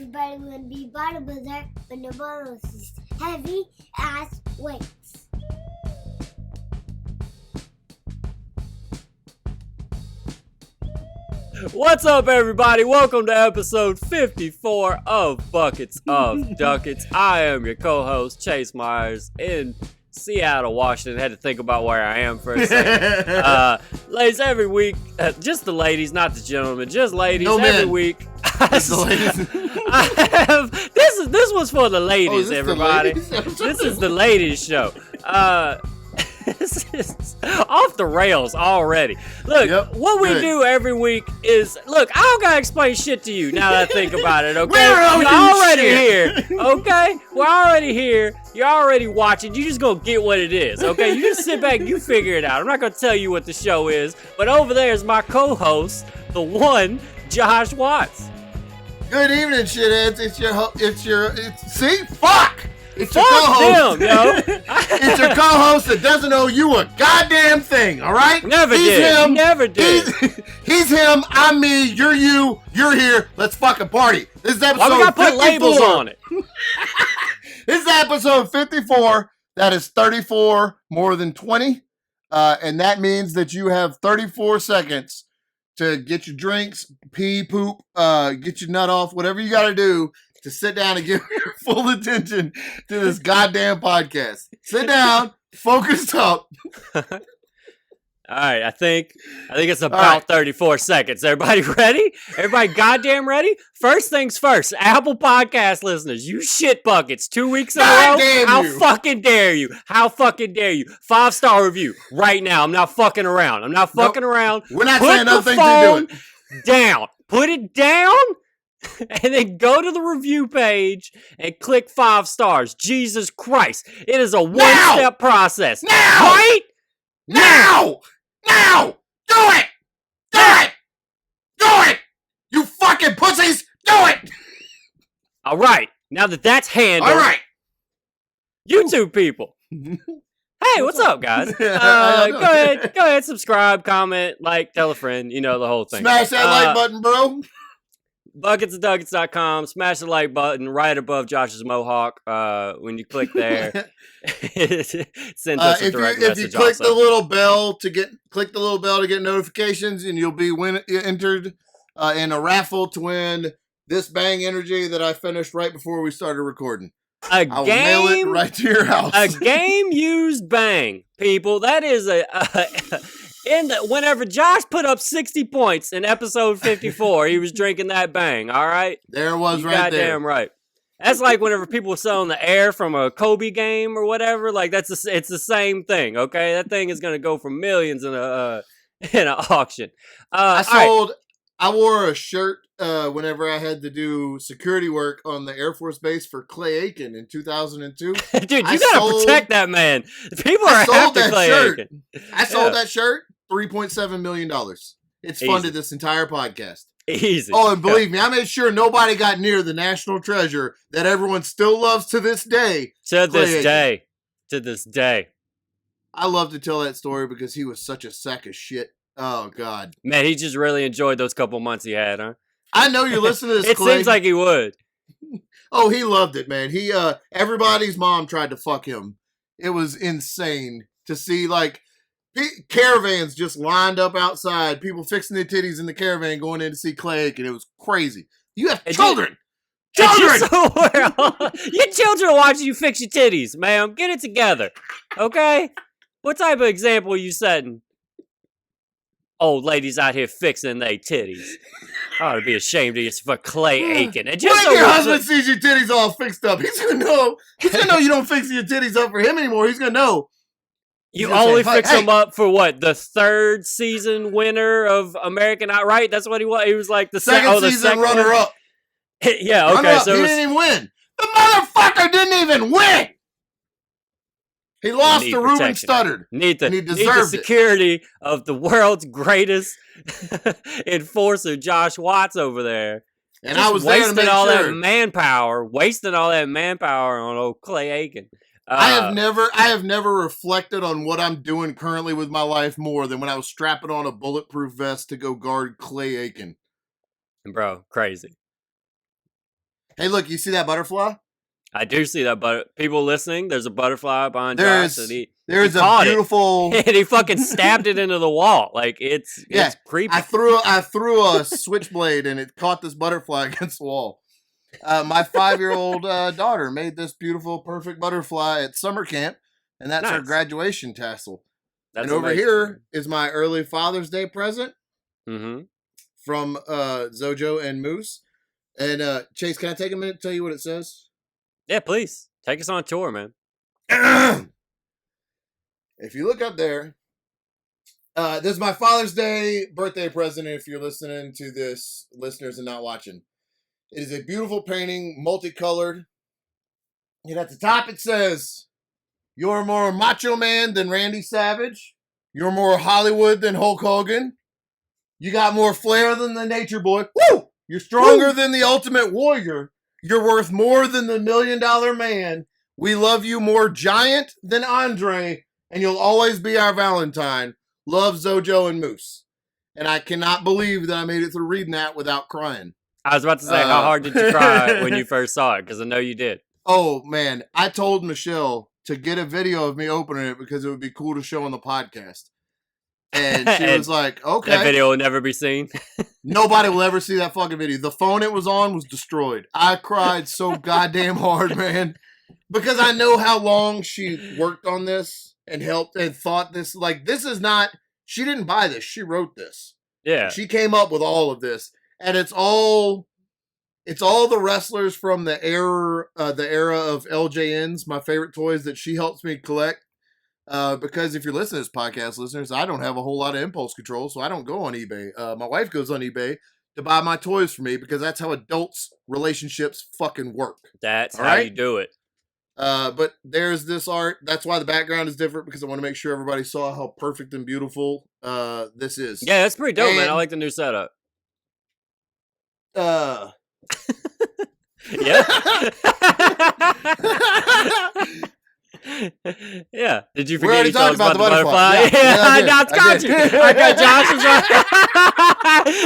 Everybody wanna be bodybuilder, but no bonuses. Heavy ass weights. What's up, everybody? Welcome to episode 54 of Buckets of Duckets. I am your co-host, Chase Myers, in Seattle, Washington. Had to think about where I am for a second. Ladies, every week, just the ladies, not the gentlemen, just ladies. No every men. week, Just the ladies. I have this was for the ladies, this everybody. the ladies? This is the ladies show. This is off the rails already. Look, what we do every week is, look, I don't gotta explain shit to you now that I think about it, okay? You're already here, okay? We're already here. You're already watching. You just gonna get what it is, okay? You just sit back and you figure it out. I'm not gonna tell you what the show is, but over there is my co-host, the one, Josh Watts. Good evening, shitheads. It's your Fuck co-host. them, yo. It's your co-host that doesn't owe you a goddamn thing, all right? Never He's did. Him. Never did. He's him. I'm me. You're you. You're here. Let's fucking party. This is episode Why we gotta put 54. labels on it? This is episode 54. That is 34 more than 20. And that means that you have 34 seconds to get your drinks, pee, poop, get your nut off, whatever you got to do to sit down and give your full attention to this goddamn podcast. Sit down, focus up. All right, I think it's about 34 seconds. Everybody ready? Everybody goddamn ready? First things first, Apple Podcast listeners, you shit buckets, 2 weeks in a row. How fucking dare you? How fucking dare you? 5-star review right now. I'm not fucking around. I'm not fucking around. We're not Put saying the nothing phone to do it. down. Put it down. And then go to the review page and click 5 stars. Jesus Christ. It is a one-step process. Now! Right? Now! Now! Do it! Do it! Do it! You fucking pussies! Do it! All right. Now that that's handled. All right. YouTube people. Hey, what's up, guys? Go ahead, subscribe, comment, like, tell a friend. You know the whole thing. Smash that like button, bro. Bucketsofduckets.com. Smash the like button right above Josh's mohawk. When you click there, send us a direct message. If you click the little bell to get notifications, and you'll be entered in a raffle to win this Bang Energy that I finished right before we started recording. I'll mail it right to your house. A game used Bang, people. That is whenever Josh put up 60 points in episode 54, he was drinking that Bang, all right? There it was, right there. Goddamn right. That's like whenever people were selling the air from a Kobe game or whatever. Like it's the same thing, okay? That thing is gonna go for millions in an auction. I wore a shirt whenever I had to do security work on the Air Force Base for Clay Aiken in 2002. Dude, you gotta protect that man. People are after Clay Aiken. I sold that shirt, $3.7 million. It's funded this entire podcast. Easy. Oh, and believe me, I made sure nobody got near the national treasure that everyone still loves to this day. To this day. I love to tell that story because he was such a sack of shit. Oh, God. Man, he just really enjoyed those couple months he had, huh? I know you're listening to this, It Clay. seems like he would. Oh, he loved it, man. Everybody's mom tried to fuck him. It was insane to see, like, caravans just lined up outside, people fixing their titties in the caravan going in to see Clay Aiken. It was crazy. You have children! Children! Your children are watching you fix your titties, ma'am. Get it together, okay? What type of example are you setting? Old ladies out here fixing their titties. I ought to be ashamed of you for Clay Aiken. And just when your husband sees your titties all fixed up, he's gonna know you don't fix your titties up for him anymore. He's gonna know. You only fix them up for what? The 3rd season winner of American Idol, right? That's what he was. He was like the second season runner-up. Yeah, okay. So he didn't even win. The motherfucker didn't even win. He lost to Ruben Studdard. Need the security of the world's greatest enforcer, Josh Watts, over there. And I was there to make sure. Wasting all that manpower on old Clay Aiken. I have never reflected on what I'm doing currently with my life more than when I was strapping on a bulletproof vest to go guard Clay Aiken. Bro, crazy. Hey, look, you see that butterfly? I do see that, but people listening, there's a butterfly behind Josh, and there's he a caught beautiful, it, and he fucking stabbed it into the wall. Like it's creepy. I threw a switchblade and it caught this butterfly against the wall. My 5-year-old daughter made this beautiful, perfect butterfly at summer camp, and that's her graduation tassel. That's and over amazing. here is my early Father's Day present Mm-hmm. from Zojo and Moose. And Chase, can I take a minute to tell you what it says? Yeah, please take us on a tour, man. If you look up there, this is my Father's Day birthday present. If you're listening to this, listeners, and not watching, it is a beautiful painting, multicolored. And at the top it says, "You're more macho man than Randy Savage. You're more Hollywood than Hulk Hogan. You got more flair than the Nature Boy. Woo! You're stronger than the Ultimate Warrior. You're worth more than the $1 Million Man. We love you more giant than Andre, and you'll always be our Valentine. Love, Zojo and Moose." And I cannot believe that I made it through reading that without crying. I was about to say, how hard did you cry when you first saw it? Because I know you did. Oh, man. I told Michelle to get a video of me opening it because it would be cool to show on the podcast. And she was like, okay. That video will never be seen. Nobody will ever see that fucking video. The phone it was on was destroyed. I cried so goddamn hard, man. Because I know how long she worked on this and helped and thought this. Like, this is not, she didn't buy this. She wrote this. Yeah. She came up with all of this. And it's all the wrestlers from the era of LJNs, my favorite toys that she helps me collect. Because if you're listening to this podcast, listeners, I don't have a whole lot of impulse control, so I don't go on eBay. My wife goes on eBay to buy my toys for me because that's how adults' relationships fucking work. That's how you do it. But there's this art. That's why the background is different, because I want to make sure everybody saw how perfect and beautiful this is. Yeah, that's pretty dope, man. I like the new setup. Yeah. Yeah. Did you We forget already you told us talked about the butterfly? Yeah, I did. I got you. I got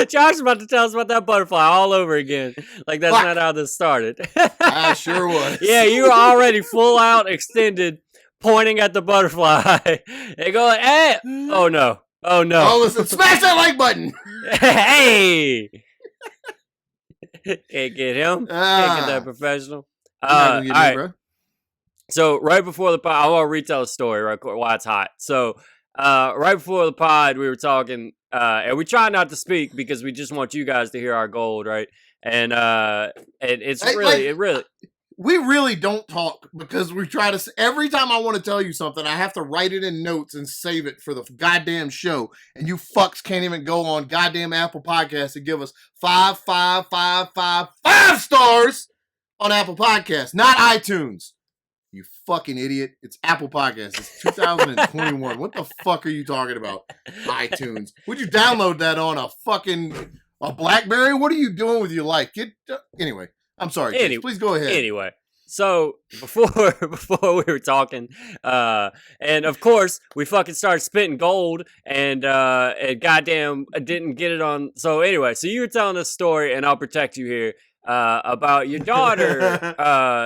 Josh was about to tell us about that butterfly all over again. Like that's not how this started. I sure was. Yeah, you were already full out extended, pointing at the butterfly and going, "Hey, oh no, oh no!" Oh, listen, smash that like button. Hey, can't get him. Can't get that professional. All right. Bro. So right before the pod, I want to retell a story right quick while it's hot. So right before the pod, we were talking, and we try not to speak because we just want you guys to hear our gold, right? And it's we really don't talk because we try to. Every time I want to tell you something, I have to write it in notes and save it for the goddamn show. And you fucks can't even go on goddamn Apple Podcasts and give us 5 stars on Apple Podcasts, not iTunes. You fucking idiot. It's Apple Podcasts. It's 2021. What the fuck are you talking about? iTunes. Would you download that on a BlackBerry? What are you doing with your life? Anyway, I'm sorry. Please go ahead. Anyway, so before we were talking, and of course we fucking started spitting gold, and goddamn didn't get it on. So anyway, so you were telling this story, and I'll protect you here. About your daughter.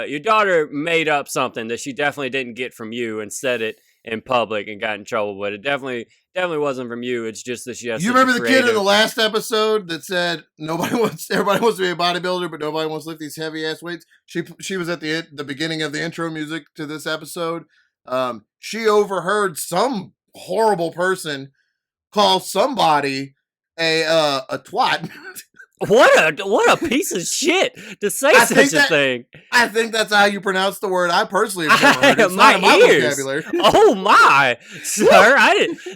Your daughter made up something that she definitely didn't get from you and said it in public and got in trouble with it. Definitely wasn't from you. It's just that she has. You remember the kid in the last episode that said everybody wants to be a bodybuilder, but nobody wants to lift these heavy ass weights. She was at the beginning of the intro music to this episode. She overheard some horrible person call somebody a twat. What a piece of shit to say such a thing. I think that's how you pronounce the word. I personally have never heard it. It's my not in my ears. vocabulary. Oh my, sir!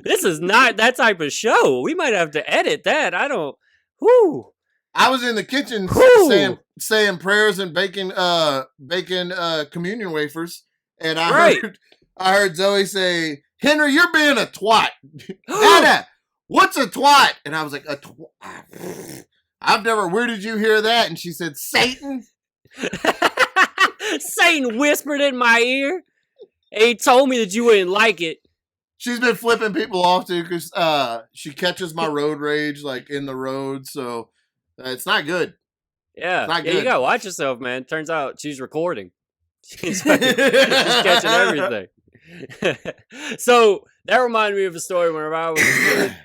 This is not that type of show. We might have to edit that. I don't. Whoo. I was in the kitchen saying prayers and baking communion wafers, and I heard Zoe say, "Henry, you're being a twat." Nana, what's a twat? And I was like, a twat. Where did you hear that? And she said, Satan. Satan whispered in my ear. And he told me that you wouldn't like it. She's been flipping people off too because she catches my road rage like in the road. So it's not good. Yeah. not Yeah, you good. gotta watch yourself, man. Turns out she's recording. She's catching everything. So that reminded me of a story whenever I was a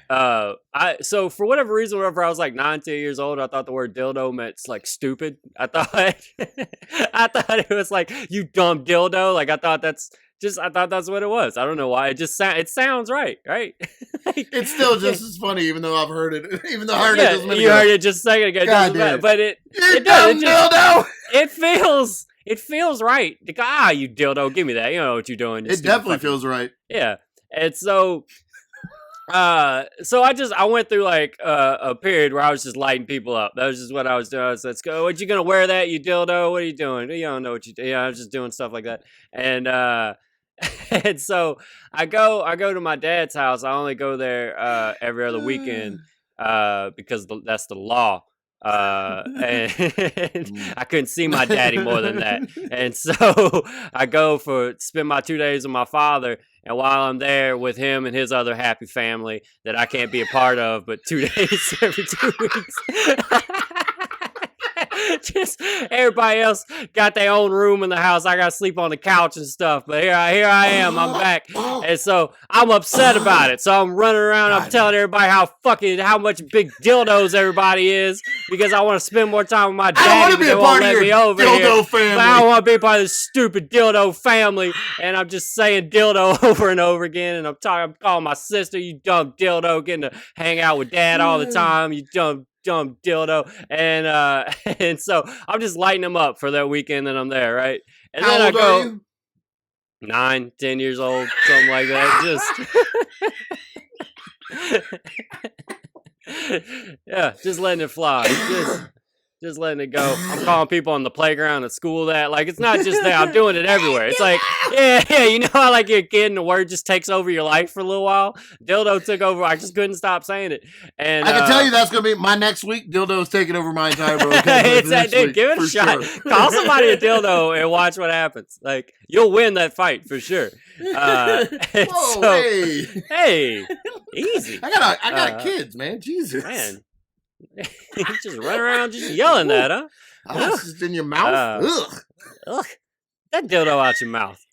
kid. So for whatever reason, whenever I was like 9, 10 years old, I thought the word dildo meant like stupid. I thought it was like, you dumb dildo. Like I thought that's what it was. I don't know why. It sounds right? Like, It's still just as funny, even though I've heard it. Even though I heard it just a minute you ago. heard it just a second ago. God damn. But it dumb does. dildo. It feels right. Like, you dildo, give me that. You know what you're doing. It definitely feels right. Yeah. And so I went through like a period where I was just lighting people up. That was just what I was doing. I was, let's go. What, you gonna wear that, you dildo? What are you doing? You don't know what you do. Yeah, I was just doing stuff like that. And and so I go to my dad's house. I only go there every other weekend because that's the law. And I couldn't see my daddy more than that. And so I spend my 2 days with my father. And while I'm there with him and his other happy family that I can't be a part of, but 2 days every 2 weeks, just everybody else got their own room in the house. I got to sleep on the couch and stuff. But here I am. I'm back, and so I'm upset about it. So I'm running around. I'm telling everybody how much big dildos everybody is because I want to spend more time with my daddy. I want to be a part of your dildo family. But I don't want to be a part of this stupid dildo family. And I'm just saying dildo over and over again. And I'm calling my sister, you dumb dildo, getting to hang out with dad all the time. You dumb dildo. And so I'm just lighting them up for that weekend that I'm there, right? And How then old I go are you? 9, 10 years old, something like that. Just letting it fly. Just letting it go. I'm calling people on the playground at school that. Like, it's not just that. I'm doing it everywhere. It's like, yeah, you know how like you're a kid and the word just takes over your life for a little while? Dildo took over. I just couldn't stop saying it. And I can tell you that's going to be my next week. Dildo's taking over my entire dude, give it a shot. Sure. Call somebody a dildo and watch what happens. Like, you'll win that fight for sure. Whoa, so, hey, easy. I got kids, man. Jesus. Man. You just run around just yelling that, huh? Oh, it's just in your mouth? Ugh. That dildo out your mouth.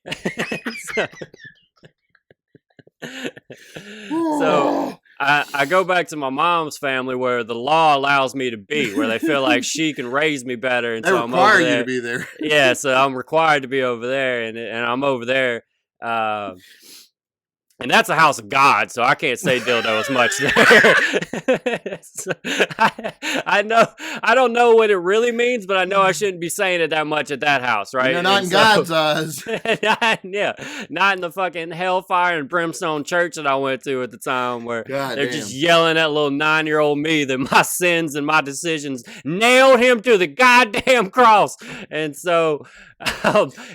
So I go back to my mom's family where the law allows me to be, where they feel like she can raise me better. And they so require I'm over there. You to be there. Yeah, so I'm required to be over there, and I'm over there. And that's a house of God, so I can't say dildo as much there. So I don't know what it really means, but I know I shouldn't be saying it that much at that house, right? You're not in God's eyes. Not in the fucking hellfire and brimstone church that I went to at the time, where they're just yelling at little 9-year-old me that my sins and my decisions nailed him to the goddamn cross. And so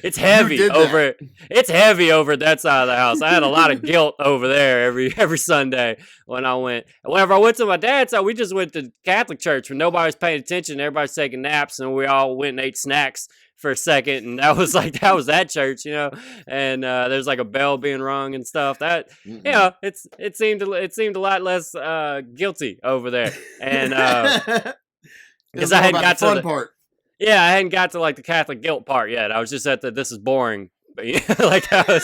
it's heavy over. It's heavy over that side of the house. I had a lot of guilt over there every Sunday when I went. Whenever I went to my dad's house, we just went to Catholic church where nobody was paying attention. Everybody's taking naps, and we all went and ate snacks for a second, and that was that church, you know. And there's like a bell being rung and stuff. That it seemed a lot less guilty over there, and because I hadn't got to the fun part. Yeah, I hadn't got to like the Catholic guilt part yet. I was just at this is boring. But like I was.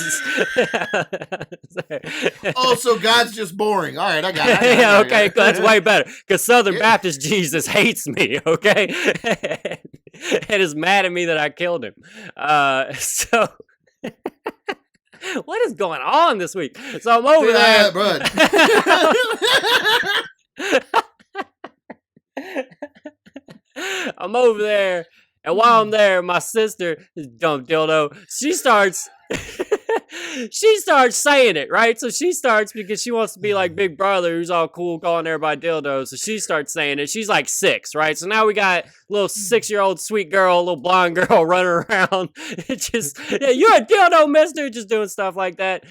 So God's just boring. All right, I got it. Yeah, okay, that's way better. Because Southern Baptist Jesus hates me, okay, and is mad at me that I killed him. So. What is going on this week? So I'm over there, bud. I'm over there, and while I'm there, my sister, this dumb dildo, she starts saying it, right? So she starts because she wants to be like Big Brother, who's all cool, calling everybody dildos. So she starts saying it. She's like 6, right? So now we got a little 6-year-old sweet girl, a little blonde girl running around. It's just, you're a dildo, mister, just doing stuff like that.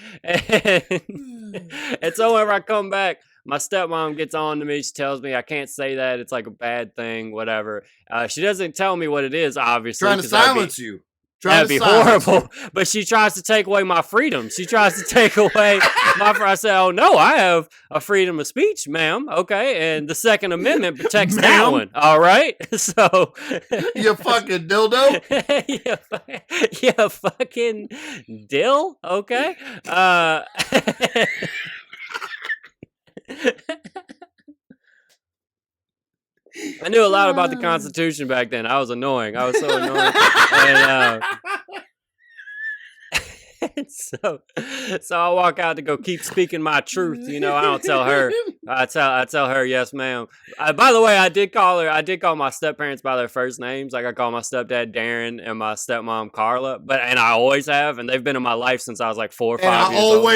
And so whenever I come back, my stepmom gets on to me. She tells me I can't say that. It's like a bad thing, whatever. She doesn't tell me what it is, obviously. Trying to silence you. That'd be horrible. But she tries to take away my freedom. She tries to take away my freedom. I say, oh, no, I have a freedom of speech, ma'am. Okay. And the Second Amendment protects that one. All right. So. You fucking dildo. you fucking dill. Okay. I knew a lot about the Constitution back then. I was annoying. I was so annoying. And so I walk out to go keep speaking my truth. You know, I don't tell her. I tell her, yes, ma'am. By the way, I did call my step-parents by their first names. Like I call my stepdad Darren and my stepmom Carla. And I always have, and they've been in my life since I was like 4 or 5 years old.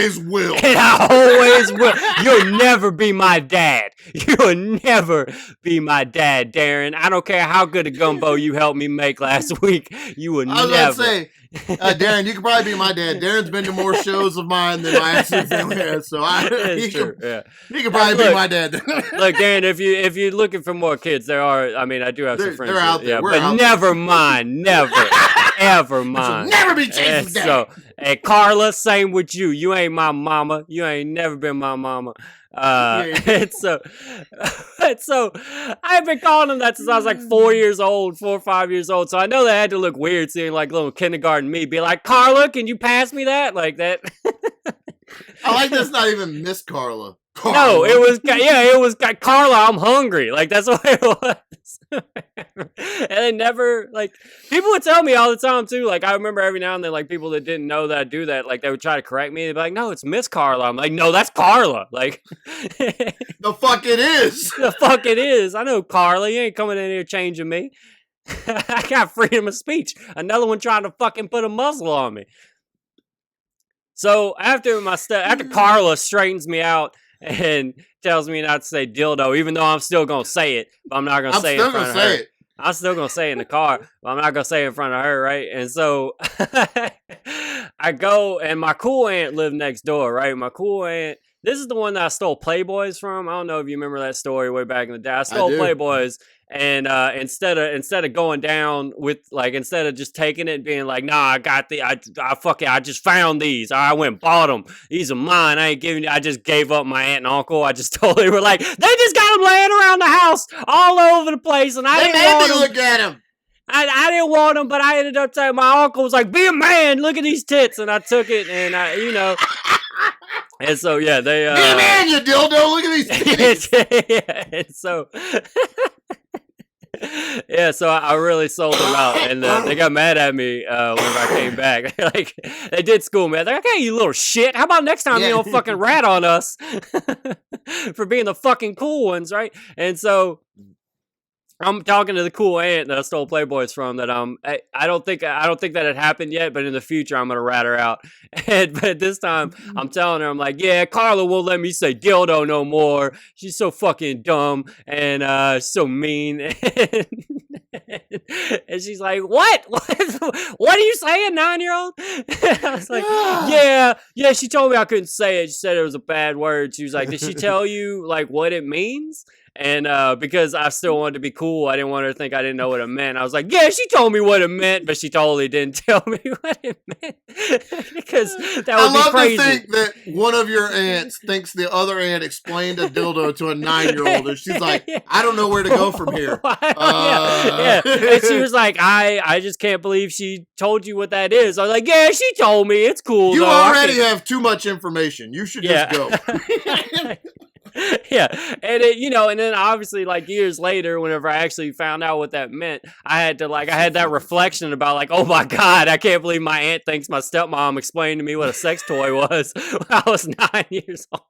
And I always will. You'll never be my dad. You'll never be my dad, Darren. I don't care how good a gumbo you helped me make last week. You will never. I was going to say, Darren, you could probably be my dad. Darren's been to more shows of mine than my actual family has, so he could probably be my dad. Look, Darren, if you're looking for more kids, there are. I mean, I do have some friends. They're out there. Yeah, but never mind, never, ever mind. Never be Jason's dad. So, and Carla, same with you. You ain't my mama. You ain't never been my mama. And so I've been calling them that since I was like 4 or 5 years old. So I know they had to look weird seeing like little kindergarten me be like, Carla, can you pass me that? Like that. I like that's not even Miss Carla. No, it was Carla, I'm hungry. Like that's what it was. And they never, like, people would tell me all the time too. Like I remember every now and then, like people that didn't know that I do that, like they would try to correct me. They'd be like, no, it's Miss Carla. I'm like, no, that's Carla. Like the fuck it is. The fuck it is. I know Carla. You ain't coming in here changing me. I got freedom of speech. Another one trying to fucking put a muzzle on me. So after Carla straightens me out and tells me not to say dildo, even though I'm still gonna say it, but I'm not gonna say it in front of her. I'm still gonna say it in the car, but I'm not gonna say it in front of her, right? And so I go, and my cool aunt lived next door, right? My cool aunt. This is the one that I stole Playboys from. I don't know if you remember that story way back in the day. I stole Playboys, and instead of going down with instead of just taking it and being like, nah, I got I just found these. I went and bought them. These are mine. I ain't giving you. I just gave up my aunt and uncle. I just totally were like, they just got them laying around the house all over the place, and I didn't want them. Look at them. I didn't want them, but I ended up saying my uncle was like, be a man. Look at these tits, and I took it, and And so yeah, they hey man, you dildo! Look at these titties. Yeah, and so yeah, so I really sold them out, and they got mad at me whenever I came back. Like they did school me. They're like, "Hey, you little shit! How about next time you don't fucking rat on us for being the fucking cool ones, right?" And so I'm talking to the cool aunt that I stole Playboys from. That I don't think that had happened yet, but in the future I'm gonna rat her out. But this time I'm telling her, I'm like, yeah, Carla won't let me say dildo no more. She's so fucking dumb and so mean. And she's like, what? What are you saying, 9-year-old? I was like, yeah. She told me I couldn't say it. She said it was a bad word. She was like, did she tell you like what it means? And because I still wanted to be cool, I didn't want her to think I didn't know what it meant. I was like, yeah, she told me what it meant, but she totally didn't tell me what it meant. Because that would be crazy. I love to think that one of your aunts thinks the other aunt explained a dildo to a 9-year-old, and she's like, I don't know where to go from here. Yeah. And she was like, I just can't believe she told you what that is. I was like, yeah, she told me. It's cool. You already have too much information. You should just go. Yeah, and and then obviously like years later, whenever I actually found out what that meant, I had that reflection about like, oh my god, I can't believe my aunt thinks my stepmom explained to me what a sex toy was when I was 9 years old.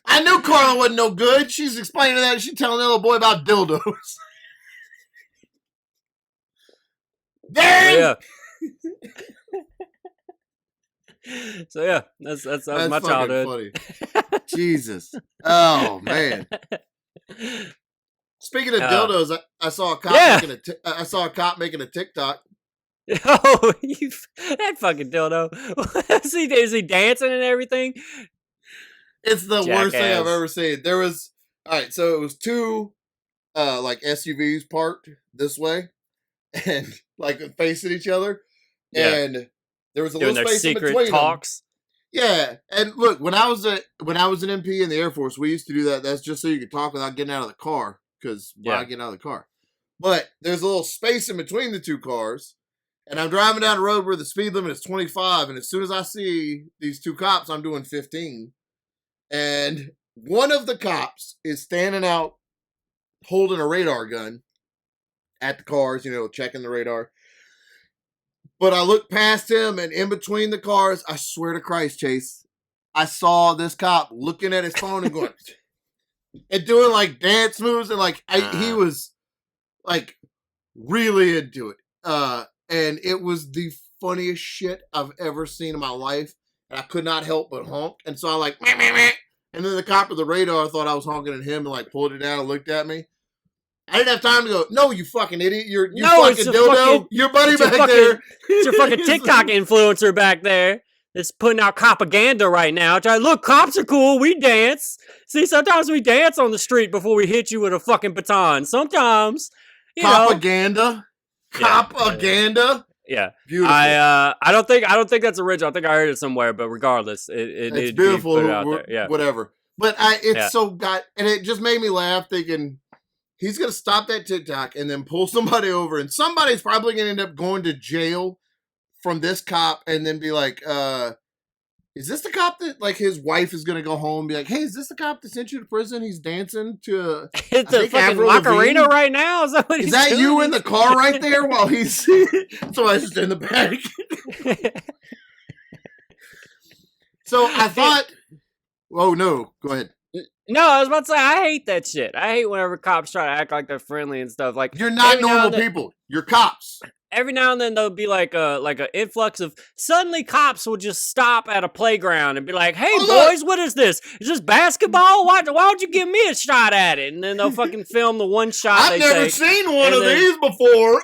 I knew Carla wasn't no good. She's explaining that. She's telling the little boy about dildos. Dang! Yeah. So yeah, that's my childhood. Funny. Jesus. Oh man. Speaking of dildos, I saw a cop making a TikTok. Oh, that fucking dildo. Is he dancing and everything? It's the worst thing I've ever seen. There was so it was two like SUVs parked this way, and like facing each other. Yeah. And there was a Doing little their space in secret between talks. them. Yeah. And look, when I was an MP in the Air Force, we used to do that. That's just so you could talk without getting out of the car. Because why get out of the car? But there's a little space in between the two cars. And I'm driving down the road where the speed limit is 25. And as soon as I see these two cops, I'm doing 15. And one of the cops is standing out holding a radar gun at the cars, checking the radar. But I looked past him, and in between the cars, I swear to Christ, Chase, I saw this cop looking at his phone and going, and doing like dance moves, and like he was like really into it. And it was the funniest shit I've ever seen in my life. And I could not help but honk. And so I like, meh, meh, meh. And then the cop with the radar thought I was honking at him and like pulled it down and looked at me. I didn't have time to go, no, you fucking idiot. You fucking dildo. Your buddy back there. It's your fucking TikTok influencer back there. It's putting out propaganda right now. Look, cops are cool. We dance. See, sometimes we dance on the street before we hit you with a fucking baton. Sometimes, propaganda. Propaganda. Yeah. Beautiful. I don't think that's original. I think I heard it somewhere, but regardless, it's beautiful. Put it out there. Yeah. Whatever. But and it just made me laugh thinking he's going to stop that TikTok and then pull somebody over, and somebody's probably going to end up going to jail from this cop and then be like, is this the cop that, like, his wife is going to go home and be like, hey, is this the cop that sent you to prison? He's dancing to it's a fucking Macarena right now? Is that what he's doing? You in the car right there while he's somebody's just in the back? So I thought, oh no, go ahead. No, I was about to say, I hate that shit. I hate whenever cops try to act like they're friendly and stuff. Like, you're not normal people. You're cops. Every now and then there'll be like an influx of suddenly cops will just stop at a playground and be like, "Hey boys, what is this? Is this basketball? Why don't you give me a shot at it?" And then they'll fucking film the one shot. I've never seen one of these before.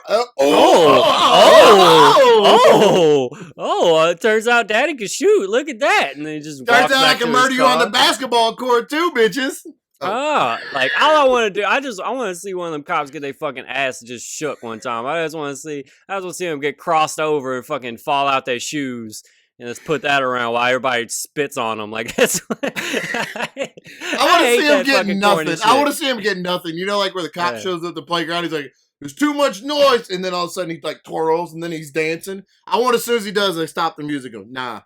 It turns out Daddy can shoot. Look at that. And then he just turns out I can murder you on the basketball court too, bitches. Like all I want to do, I want to see one of them cops get their fucking ass just shook one time. I just want to see them get crossed over and fucking fall out their shoes and just put that around while everybody spits on them. Like that's. I want to see him get nothing. I want to see him get nothing. Like where the cop shows up at the playground, he's like, "There's too much noise," and then all of a sudden he like twirls and then he's dancing. I want as soon as he does, they stop the music. Go, nah.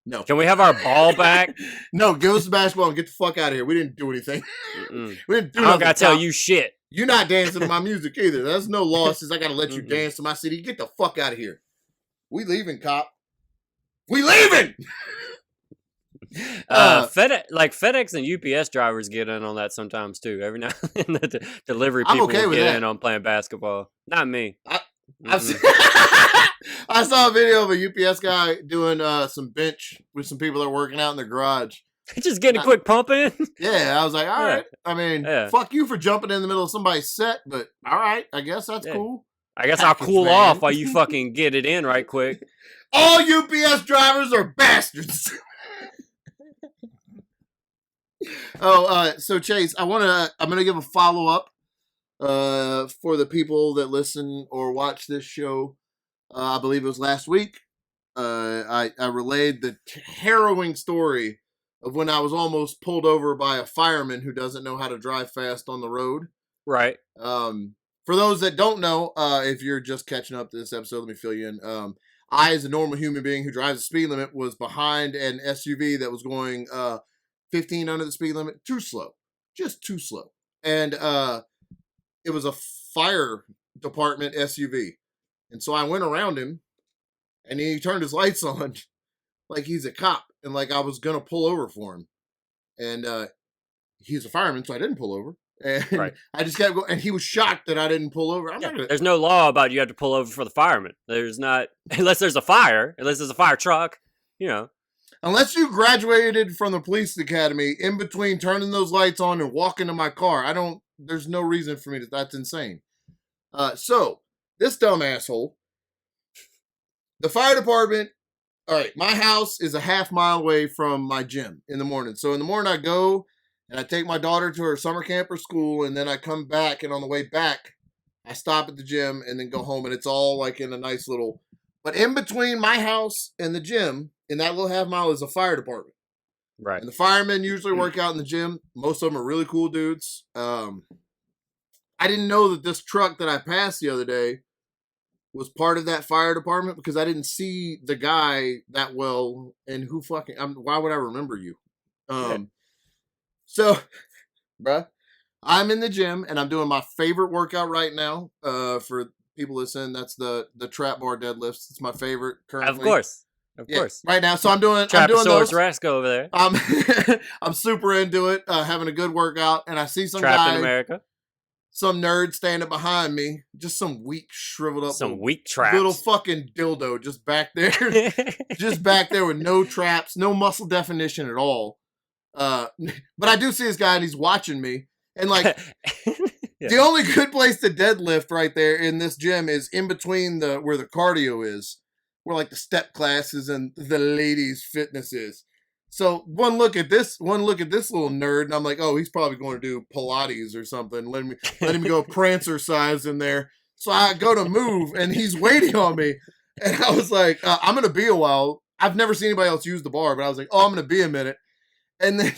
No. Can we have our ball back? No, give us the basketball and get the fuck out of here. We didn't do anything. We didn't do nothing. I don't gotta tell you shit. You're not dancing to my music either. There's no losses. I gotta let you dance to my city. Get the fuck out of here. We leaving, cop. We leaving! FedEx and UPS drivers get in on that sometimes too. Every now and then the delivery people will get in on playing basketball. Not me. I saw a video of a UPS guy doing some bench with some people that are working out in their garage. Just getting a quick pump in? Yeah, I was like, all right. I mean, fuck you for jumping in the middle of somebody's set, but all right, I guess that's cool. I guess I'll cool off while you fucking get it in right quick. All UPS drivers are bastards. So Chase, I'm gonna give a follow-up for the people that listen or watch this show. I believe it was last week. I relayed the harrowing story of when I was almost pulled over by a fireman who doesn't know how to drive fast on the road. Right. For those that don't know, if you're just catching up to this episode, let me fill you in. I, as a normal human being who drives the speed limit, was behind an SUV that was going 15 under the speed limit. Too slow. Just too slow. And it was a fire department SUV. And so I went around him, and he turned his lights on like he's a cop, and like I was going to pull over for him. And he's a fireman, so I didn't pull over. And I just kept going, and he was shocked that I didn't pull over. There's no law about you have to pull over for the fireman. There's not, unless there's a fire, unless there's a fire truck, Unless you graduated from the police academy in between turning those lights on and walking to my car, there's no reason for me that's insane. So, this dumb asshole, the fire department, all right, my house is a half mile away from my gym in the morning. So in the morning I go and I take my daughter to her summer camp or school, and then I come back, and on the way back, I stop at the gym and then go home, and it's all like in a nice little. But in between my house and the gym, in that little half mile, is a fire department. Right. And the firemen usually work out in the gym. Most of them are really cool dudes. I didn't know that this truck that I passed the other day was part of that fire department because I didn't see the guy that well. And who fucking, why would I remember you? So, bruh, I'm in the gym and I'm doing my favorite workout right now. For people listening, that's the trap bar deadlifts. It's my favorite currently. Of course. Right now. So I'm doing Trapezosaurus those. Rex over there. I'm super into it, having a good workout, and I see some Trapped guy, in America. some nerd standing behind me, just some weak, shriveled up, Some weak traps. little fucking dildo just back there, just back there with no traps, no muscle definition at all. But I do see this guy, and he's watching me, and like Yeah. the only good place to deadlift right there in this gym is in between where the cardio is, where like the step classes and the ladies' fitness is. So one look at this little nerd, and I'm like, oh, he's probably going to do Pilates or something. Let him go prancer size in there. So I go to move, and he's waiting on me. And I was like, I'm going to be a while. I've never seen anybody else use the bar, but I was like, oh, I'm going to be a minute. And then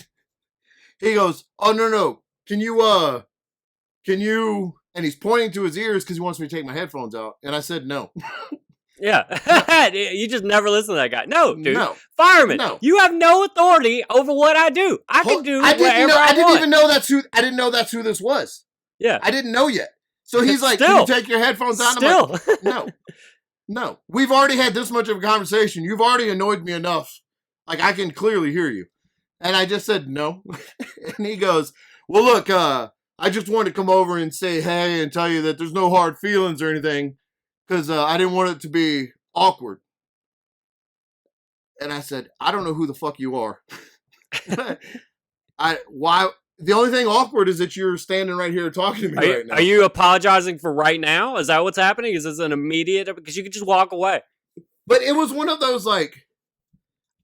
he goes, oh, no. Can you, and he's pointing to his ears because he wants me to take my headphones out. And I said, no. Yeah. You just never listen to that guy. No, dude. No. Fireman. No. You have no authority over what I do. I can do whatever I want. I didn't know that's who this was. Yeah. I didn't know yet. So he's like, can you take your headphones out? Still. I'm like, no. We've already had this much of a conversation. You've already annoyed me enough. Like, I can clearly hear you. And I just said no. And he goes, well, look, I just wanted to come over and say hey and tell you that there's no hard feelings or anything because I didn't want it to be awkward. And I said, I don't know who the fuck you are. The only thing awkward is that you're standing right here talking to me right now. Are you apologizing for right now? Is that what's happening? Is this an immediate? Because you could just walk away. But it was one of those, like,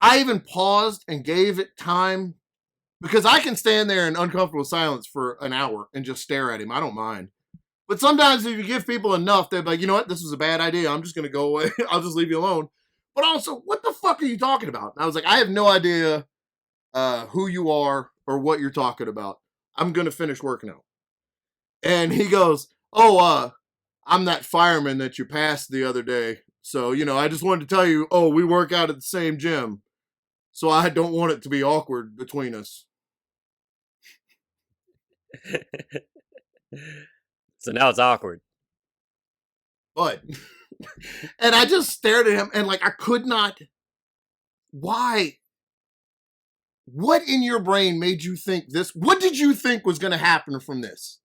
I even paused and gave it time because I can stand there in uncomfortable silence for an hour and just stare at him. I don't mind. But sometimes if you give people enough, they're like, you know what? This was a bad idea. I'm just going to go away. I'll just leave you alone. But also, what the fuck are you talking about? And I was like, I have no idea who you are or what you're talking about. I'm going to finish working out. And he goes, oh, I'm that fireman that you passed the other day. So, I just wanted to tell you, we work out at the same gym. So I don't want it to be awkward between us. So now it's awkward. But, and I just stared at him and like, I could not, why? What in your brain made you think this? What did you think was going to happen from this?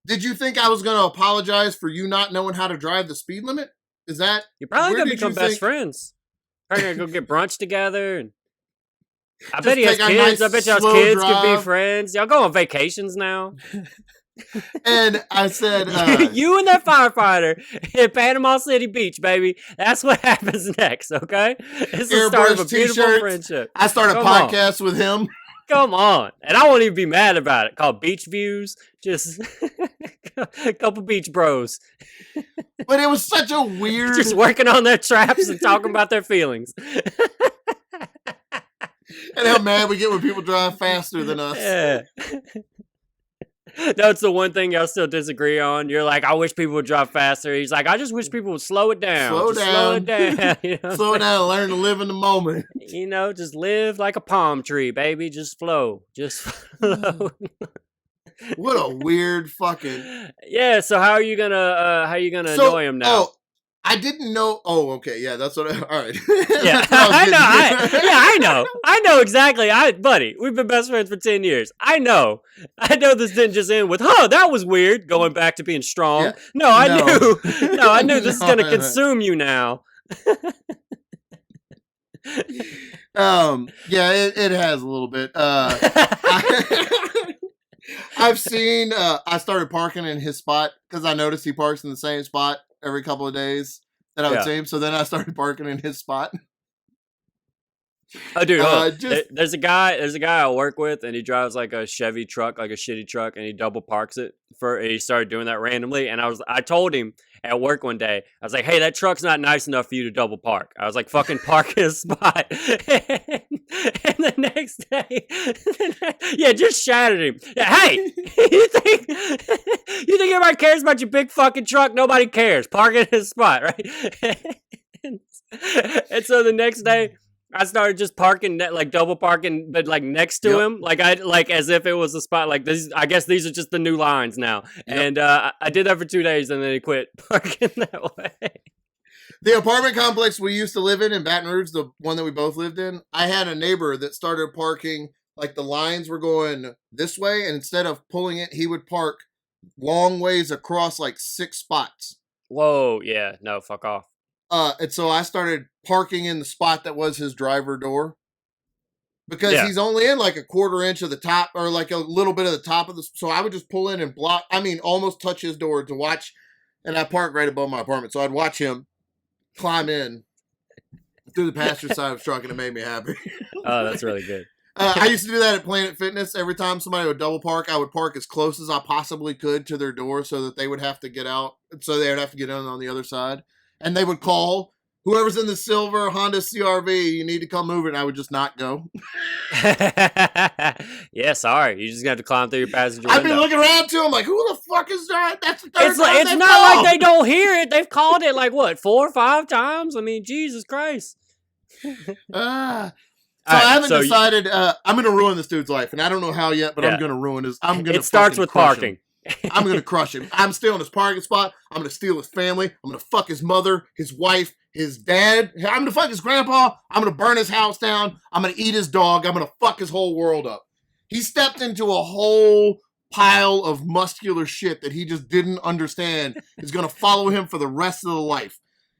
Did you think I was going to apologize for you not knowing how to drive the speed limit? Is that? You're probably going to become best friends. Probably going to go get brunch together. And I bet he has kids. Nice, I bet y'all's kids could be friends. Y'all go on vacations now. And I said, you and that firefighter in Panama City Beach, baby. That's what happens next, okay? It's the start of a beautiful friendship. I start a podcast with him. Come on. And I won't even be mad about it. Called Beach Views. Just a couple beach bros. But it was such a weird... Just working on their traps and talking about their feelings. And how mad we get when people drive faster than us. Yeah. That's the one thing y'all still disagree on. You're like, I wish people would drive faster. He's like, I just wish people would slow it down. Slow it down. You know slow it down and learn to live in the moment. Just live like a palm tree, baby. Just flow. Just flow. What a weird fuking... Yeah, so how are you gonna annoy him now? I didn't know. Oh, okay. Yeah, that's what all right. Yeah, I know. I know exactly. Buddy, we've been best friends for 10 years. I know this didn't just end with, that was weird, going back to being strong. Yeah. No, I knew this is going to consume you now. Yeah, it has a little bit. I've seen, I started parking in his spot because I noticed he parks in the same spot every couple of days that I would see him. So then I started parking in his spot. Oh, dude, there's a guy I work with, and he drives like a Chevy truck, like a shitty truck, and he double parks it and he started doing that randomly. And I told him at work one day, I was like, hey, that truck's not nice enough for you to double park. I was like, fucking park his spot. And the next day, yeah, just shattered him. Yeah, hey, you think everybody cares about your big fucking truck? Nobody cares. Park it in his spot, right? And so the next day, I started just parking, like double parking, but like next to him, like as if it was a spot. Like this, I guess these are just the new lines now. And I did that for 2 days, and then he quit parking that way. The apartment complex we used to live in Baton Rouge, the one that we both lived in, I had a neighbor that started parking, like the lines were going this way, and instead of pulling it, he would park long ways across like 6 spots. Whoa, yeah, no, fuck off. And so I started parking in the spot that was his driver door, because he's only in like a 1/4 inch of the top, or like a little bit of the top of the, so I would just pull in and block, almost touch his door to watch, and I parked right above my apartment, so I'd watch him climb in through the passenger side of his truck, and it made me happy. Oh, that's really good. I used to do that at Planet Fitness. Every time somebody would double park, I would park as close as I possibly could to their door so that they would have to get out, so they would have to get in on the other side. And they would call, whoever's in the silver Honda CRV, you need to come move it, and I would just not go. Yeah, sorry. You just have to climb through your passenger I'd window. be looking around to him like, who the fuck is that? That's the third It's time not called. like they don't hear it. They've called it like, what, 4 or 5 times? I mean, Jesus Christ. I haven't decided. I'm going to ruin this dude's life, and I don't know how yet, but I'm going to ruin his. I'm going to. It starts with parking. I'm going to crush him. I'm stealing his parking spot. I'm going to steal his family. I'm going to fuck his mother, his wife, his dad. I'm going to fuck his grandpa. I'm going to burn his house down. I'm going to eat his dog. I'm going to fuck his whole world up. He stepped into a whole pile of muscular shit that he just didn't understand is going to follow him for the rest of the life.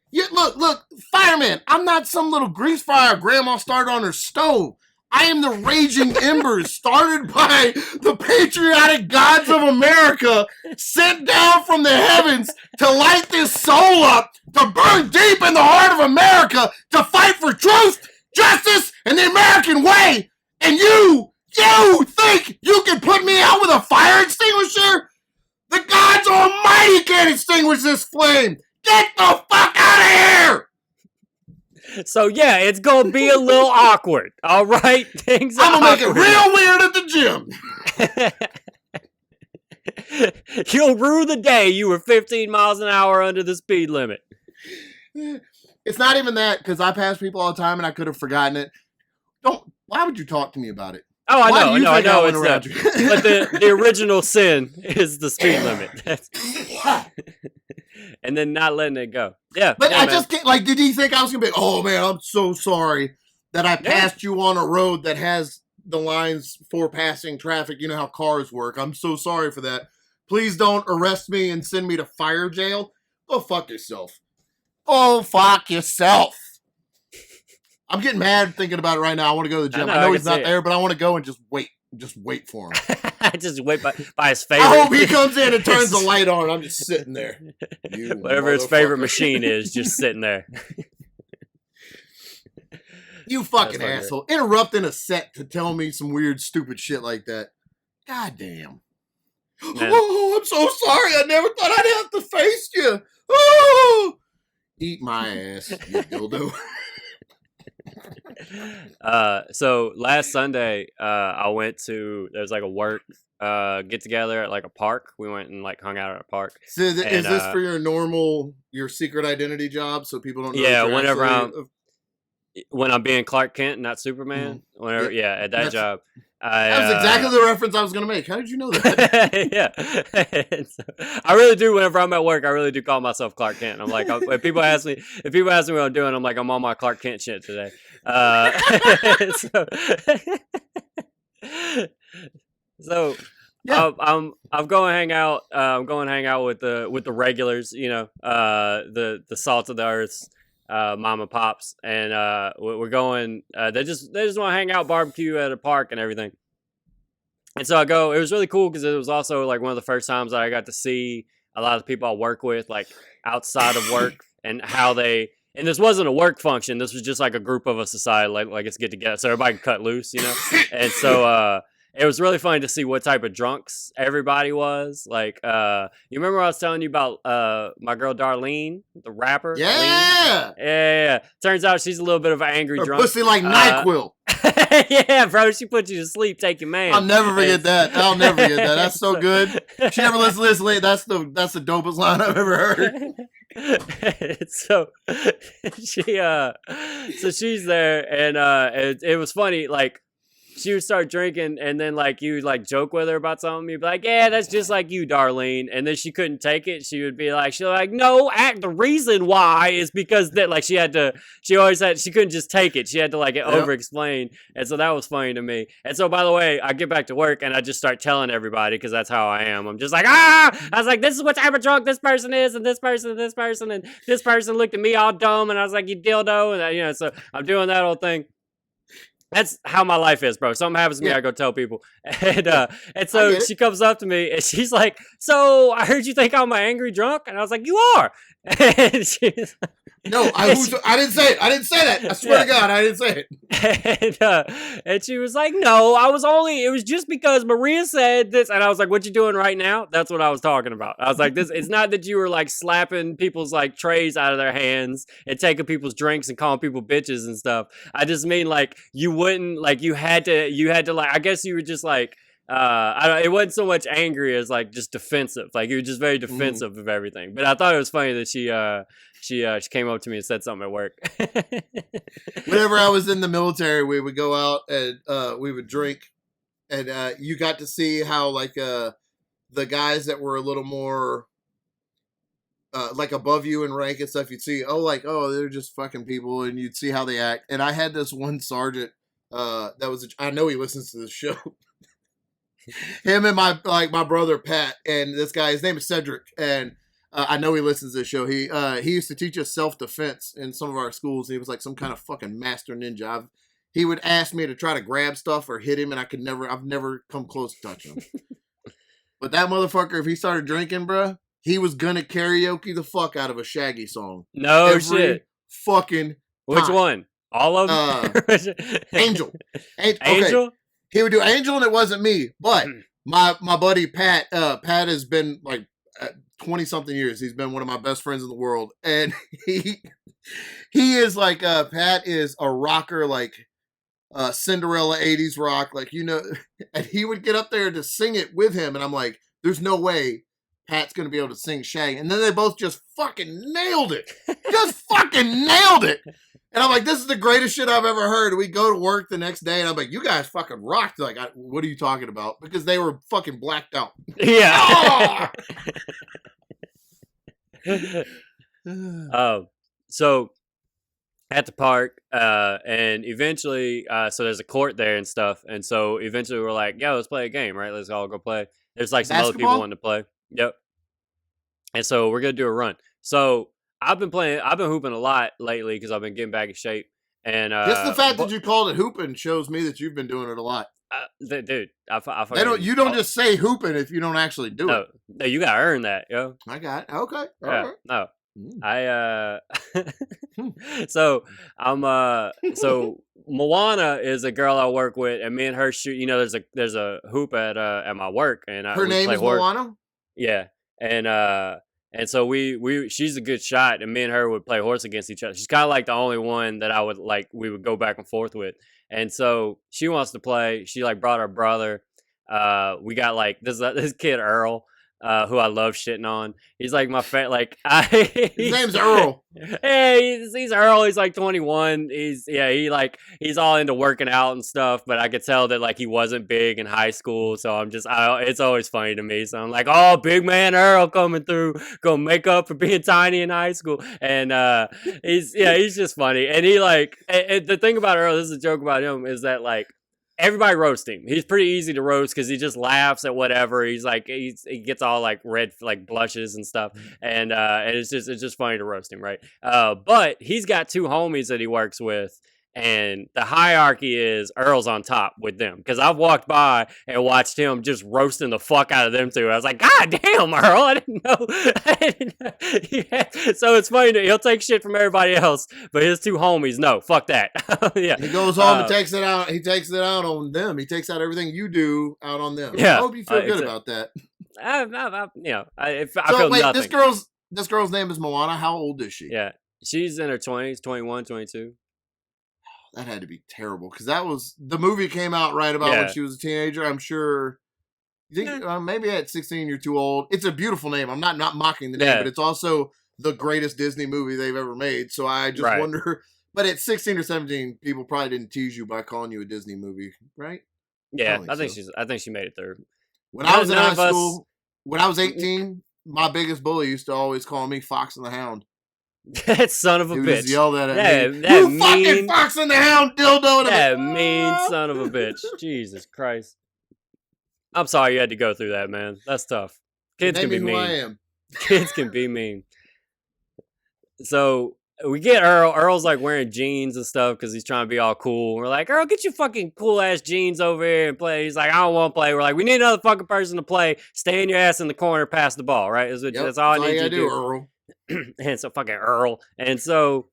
Yeah, look, fireman, I'm not some little grease fire grandma started on her stove. I am the raging embers started by the patriotic gods of America, sent down from the heavens to light this soul up, to burn deep in the heart of America, to fight for truth, justice, and the American way. And you think you can put me out with a fire extinguisher? The gods almighty can't extinguish this flame. Get the fuck out of here! So yeah, it's gonna be a little awkward. All right, I'm gonna make it real weird at the gym. You'll rue the day you were 15 miles an hour under the speed limit. It's not even that, because I pass people all the time and I could have forgotten it. Why would you talk to me about it? Oh, I know. It's but the original sin is the speed limit. And then not letting it go. Yeah. But yeah, I just can't, like, did he think I was going to be, oh man, I'm so sorry that I passed you on a road that has the lines for passing traffic. You know how cars work. I'm so sorry for that. Please don't arrest me and send me to fire jail. Go fuck yourself. Go fuck yourself. I'm getting mad thinking about it right now. I want to go to the gym. I know he's not there, but I want to go and just wait. Just wait for him. Just wait by his favorite. I hope he comes in and turns the light on. I'm just sitting there. Whatever his favorite machine is, just sitting there. You fucking asshole. Interrupting a set to tell me some weird, stupid shit like that. God damn. Man. Oh, I'm so sorry. I never thought I'd have to face you. Oh! Eat my ass, you dildo. So last Sunday, I went to, there's like a work get together at like a park. We went and like hung out at a park. So is this for your secret identity job, so people don't know? Yeah, when I'm being Clark Kent, not Superman. Mm-hmm. At that job. That was exactly the reference I was going to make. How did you know that? Yeah, so, I really do. Whenever I'm at work, I really do call myself Clark Kent. I'm like, if people ask me what I'm doing, I'm like, I'm on my Clark Kent shit today. So yeah. I'm going to hang out. I'm going to hang out with the regulars. You know, the salt of the earth. Mom and pops, and we're going. They just want to hang out, barbecue at a park and everything. And so I go. It was really cool because it was also like one of the first times that I got to see a lot of the people I work with, like outside of work, and how they And this wasn't a work function. This was just like a group of us decided like let's get together so everybody can cut loose, you know. And so it was really funny to see what type of drunks everybody was. Like, you remember I was telling you about my girl Darlene, the rapper? Yeah. Yeah. Turns out she's a little bit of an angry Her drunk. pussy like NyQuil. Yeah, bro. She put you to sleep. Take your man. I'll never forget that. I'll never forget that. That's so good. She never listens to this. That's the dopest line I've ever heard. So she's there, and it was funny. Like, she would start drinking, and then like you would like joke with her about something. You'd be like, "Yeah, that's just like you, Darlene." And then she couldn't take it. She would be like, "No, the reason why is because that like she couldn't just take it. She had to like over explain." And so that was funny to me. And so by the way, I get back to work and I just start telling everybody because that's how I am. I'm just like, I was like, this is what type of drunk this person is, and this person, and this person, and this person looked at me all dumb, and I was like, you dildo, and so I'm doing that whole thing. That's how my life is, bro. Something happens to me, I go tell people. And so she comes up to me and she's like, "So I heard you think I'm an angry drunk," and I was like, "You are." And she's like, no, I didn't say it. I didn't say that. I swear to God, I didn't say it. And she was like, "No, it was just because Maria said this." And I was like, "What you doing right now?" That's what I was talking about. I was like, it's not that you were like slapping people's like trays out of their hands and taking people's drinks and calling people bitches and stuff. I just mean like you wouldn't, like you had to like, I guess you were just like, it wasn't so much angry as like just defensive. Like you were just very defensive of everything. But I thought it was funny that she came up to me and said something at work. Whenever I was in the military, we would go out and we would drink, and you got to see how like the guys that were a little more like above you in rank and stuff, you'd see, they're just fucking people, and you'd see how they act. And I had this one sergeant I know he listens to the show. Him and my brother Pat, and this guy, his name is Cedric, and I know he listens to the show. He used to teach us self-defense in some of our schools. He was like some kind of fucking master ninja. He would ask me to try to grab stuff or hit him, and I've never come close to touching him. But that motherfucker, if he started drinking, bruh, he was gonna karaoke the fuck out of a Shaggy song. No every shit. Fucking time. Which one? All of them? Angel. Angel? Okay. He would do Angel, and it wasn't me. But my buddy Pat, Pat has been like 20-something years. He's been one of my best friends in the world. And he is like, Pat is a rocker, like Cinderella 80s rock. Like, and he would get up there to sing it with him. And I'm like, there's no way Pat's going to be able to sing Shaggy. And then they both just fucking nailed it. Just fucking nailed it. And I'm like, this is the greatest shit I've ever heard. We go to work the next day, and I'm like, you guys fucking rocked. Like, what are you talking about? Because they were fucking blacked out. Yeah. So at the park, and eventually, so there's a court there and stuff. And so eventually we're like, yo, let's play a game, right? Let's all go play. There's like some other people wanting to play. Yep. And so we're going to do a run. So I've been hooping a lot lately because I've been getting back in shape. And just the fact that you called it hooping shows me that you've been doing it a lot. Dude, you don't just say hooping if you don't actually do it. No, you gotta earn that, yo. I got it. Okay. Yeah, right. No. So so Moana is a girl I work with, and me and her shoot. There's a hoop at my work, and her name is Moana. Yeah, and so she's a good shot, and me and her would play horse against each other. She's kind of like the only one that we would go back and forth with. And so she wants to play. She like brought her brother. We got like this kid Earl, who I love shitting on. He's like my his name's Earl. Hey, he's Earl. He's like 21. He's all into working out and stuff. But I could tell that like he wasn't big in high school. So it's always funny to me. So I'm like, oh, big man Earl coming through, gonna make up for being tiny in high school. And he's just funny. And he and the thing about Earl, this is a joke about him, is that like, everybody roast him. He's pretty easy to roast because he just laughs at whatever. He's like he gets all like red, like blushes and stuff, and it's just funny to roast him, right? But he's got two homies that he works with, And the hierarchy is Earl's on top with them. Because I've walked by and watched him just roasting the fuck out of them two. I was like, God damn, Earl, I didn't know. Yeah. So it's funny that he'll take shit from everybody else, but his two homies, no, fuck that. Yeah. He goes home and takes it out. He takes it out on them. He takes out everything you do out on them. Yeah. I hope you feel good about that. I So feel wait, nothing. this girl's name is Moana. How old is she? Yeah. She's in her 20s, 21, 22. That had to be terrible because that was the movie came out right about when she was a teenager. I'm sure. You think maybe at 16 you're too old. It's a beautiful name. I'm not mocking the name, but it's also the greatest Disney movie they've ever made. So I just wonder. But at 16 or 17, people probably didn't tease you by calling you a Disney movie, right? Yeah, I think she made it through. When I was in high school, when I was 18, my biggest bully used to always call me Fox and the Hound. That son of a he bitch. Just yelled at me. That you mean, fucking Fox and the Hound dildo. That mean son of a bitch. Jesus Christ. I'm sorry you had to go through that, man. That's tough. Kids can be mean. I am. Kids can be mean. So we get Earl. Earl's like wearing jeans and stuff because he's trying to be all cool. We're like, Earl, get your fucking cool ass jeans over here and play. He's like, I don't want to play. We're like, we need another fucking person to play. Stand your ass in the corner, pass the ball, right? That's all I need you to do. Earl. And so fucking Earl. And so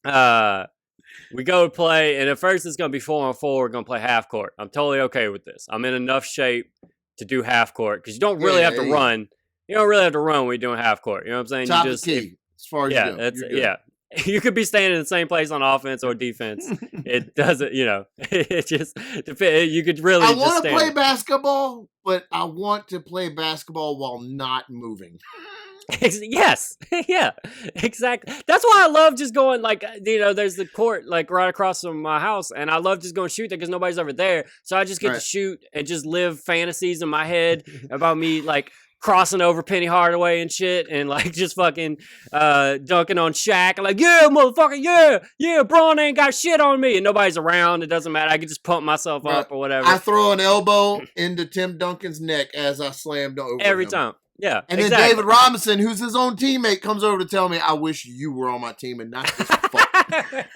we go to play, and at first it's gonna be 4-on-4. We're gonna play half court. I'm totally okay with this. I'm in enough shape to do half court because you don't really have to run. You don't really have to run when you're doing half court. You know what I'm saying? Top you just key, as far as you go. You could be standing in the same place on offense or defense. It doesn't, it just you could really. I want to play basketball, but I want to play basketball while not moving. Yes. Yeah, exactly. That's why I love just going, there's the court like right across from my house, and I love just going shoot there because nobody's ever there. So I just get to shoot and just live fantasies in my head about me like crossing over Penny Hardaway and shit, and like just fucking dunking on Shaq. I'm like, yeah, motherfucker, yeah, Braun ain't got shit on me, and nobody's around. It doesn't matter. I can just pump myself up or whatever. I throw an elbow into Tim Duncan's neck as I slammed over every him. time. Yeah, and then David Robinson, who's his own teammate, comes over to tell me, I wish you were on my team and not this fuck.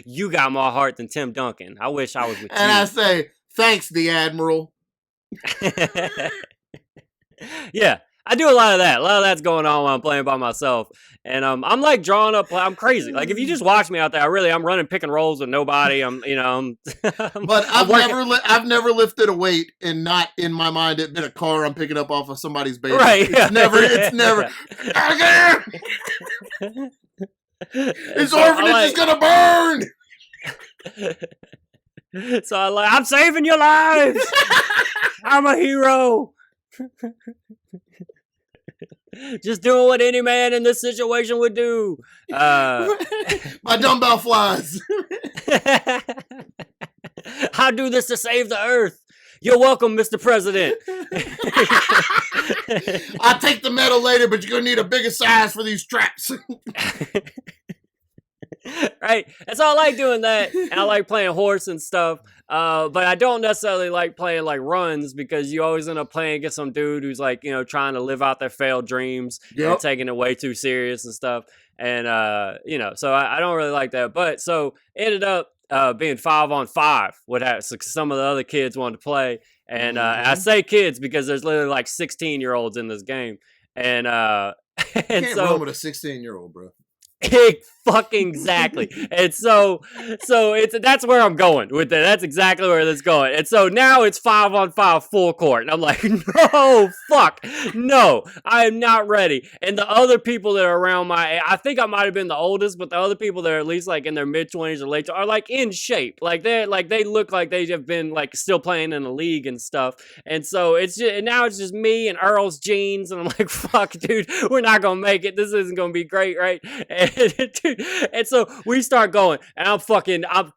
You got more heart than Tim Duncan. I wish I was with you. And I say, thanks, the Admiral. Yeah, I do a lot of that. A lot of that's going on when I'm playing by myself. And I'm like drawing up. I'm crazy. Like if you just watch me out there, I'm running pick and rolls with nobody. But I've never lifted a weight and not in my mind it been a car I'm picking up off of somebody's baby. Right. It's never. This orphanage is gonna burn. So I'm saving your lives. I'm a hero. Just doing what any man in this situation would do. My dumbbell flies. I'll do this to save the earth. You're welcome, Mr. President. I'll take the medal later, but you're going to need a bigger size for these straps. Right? And so I like doing that. And I like playing horse and stuff. But I don't necessarily like playing like runs because you always end up playing against some dude who's like, trying to live out their failed dreams and taking it way too serious and stuff. And, so I don't really like that. But so ended up being 5-on-5 with some of the other kids wanted to play. And I say kids because there's literally like 16-year-olds in this game. And, you can't run with a 16-year-old, bro. Fucking exactly. And so that's where I'm going with that. That's exactly where that's going. And so now it's 5-on-5 full court. And I'm like, no, I am not ready. And the other people that are around I think I might have been the oldest, but the other people that are at least like in their mid-20s or late are like in shape. Like they look like they have been like still playing in the league and stuff. And so now it's just me and Earls Jeans. And I'm like, fuck, dude, we're not going to make it. This isn't going to be great, right? And so we start going, and I'm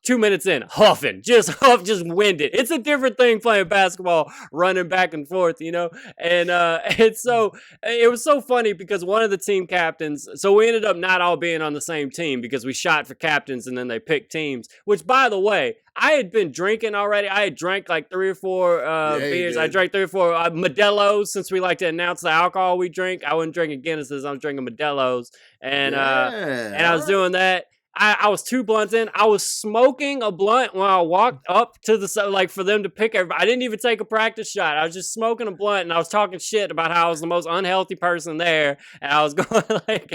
2 minutes in, huffing, just winded. It's a different thing playing basketball, running back and forth, and so it was so funny because one of the team captains, so we ended up not all being on the same team because we shot for captains and then they picked teams, which by the way, I had been drinking already. I had drank like 3 or 4 beers. I drank 3 or 4 Modelo's since we like to announce the alcohol we drink. I wasn't drinking Guinnesses. I was drinking Modelo's. And I was doing that. I was 2 blunts in. I was smoking a blunt when I walked up to the side, like for them to pick everybody. I didn't even take a practice shot. I was just smoking a blunt and I was talking shit about how I was the most unhealthy person there. And I was going like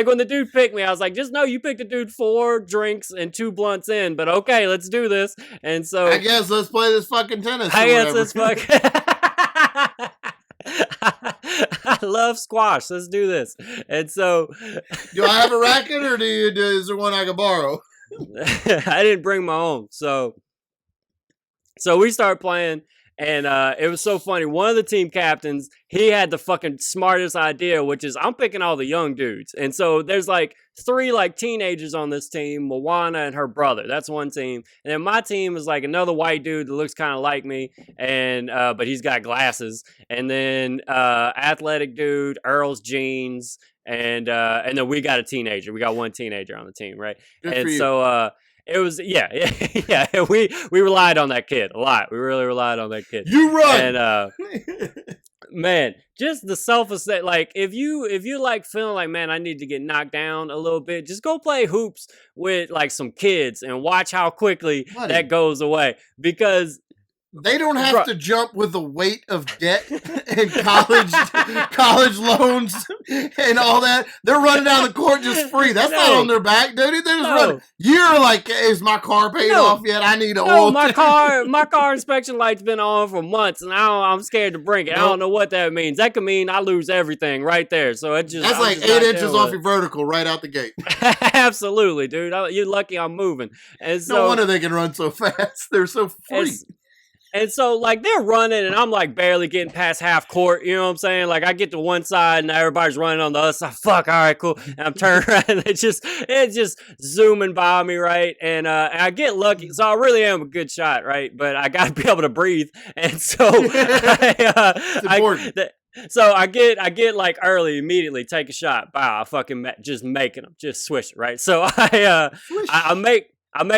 when the dude picked me, I was like, just know you picked a dude 4 drinks and 2 blunts in, but okay, let's do this. And so I guess let's play this fucking tennis. I guess let's fucking. I love squash. Let's do this. And so, do I have a racket, or is there one I can borrow? I didn't bring my own. So we started playing, and it was so funny. One of the team captains, he had the fucking smartest idea, which is I'm picking all the young dudes. And so there's like 3 like teenagers on this team, Moana and her brother. That's one team. And then my team is like another white dude that looks kind of like me, and but he's got glasses. And then athletic dude, Earls Jeans, and then we got a teenager. We got one teenager on the team, right? Good and for you. so it was yeah. We relied on that kid a lot. We really relied on that kid. You run. And man, just the self-esteem. Like if you like feeling like, man, I need to get knocked down a little bit, just go play hoops with like some kids and watch how quickly that goes away. Because they don't have to jump with the weight of debt and college loans and all that. They're running down the court just free. That's not on their back, dude. They're just running. You're like, is my car paid off yet? I need oil. My car inspection light's been on for months, and I'm scared to bring it. I don't know what that means. That could mean I lose everything right there. So it just that's like 8 inches off your vertical right out the gate. Absolutely, dude. You're lucky I'm moving. And so, no wonder they can run so fast. They're so free. And so, like, they're running, and I'm, like, barely getting past half court, you know what I'm saying? Like, I get to one side, and everybody's running on the other side. Fuck, all right, cool. And I'm turning around, and it's just zooming by me, right? And I get lucky, so I really am a good shot, right? But I got to be able to breathe. And so, I get like early, immediately take a shot. Wow, I fucking just making them, just swish it, right? So I make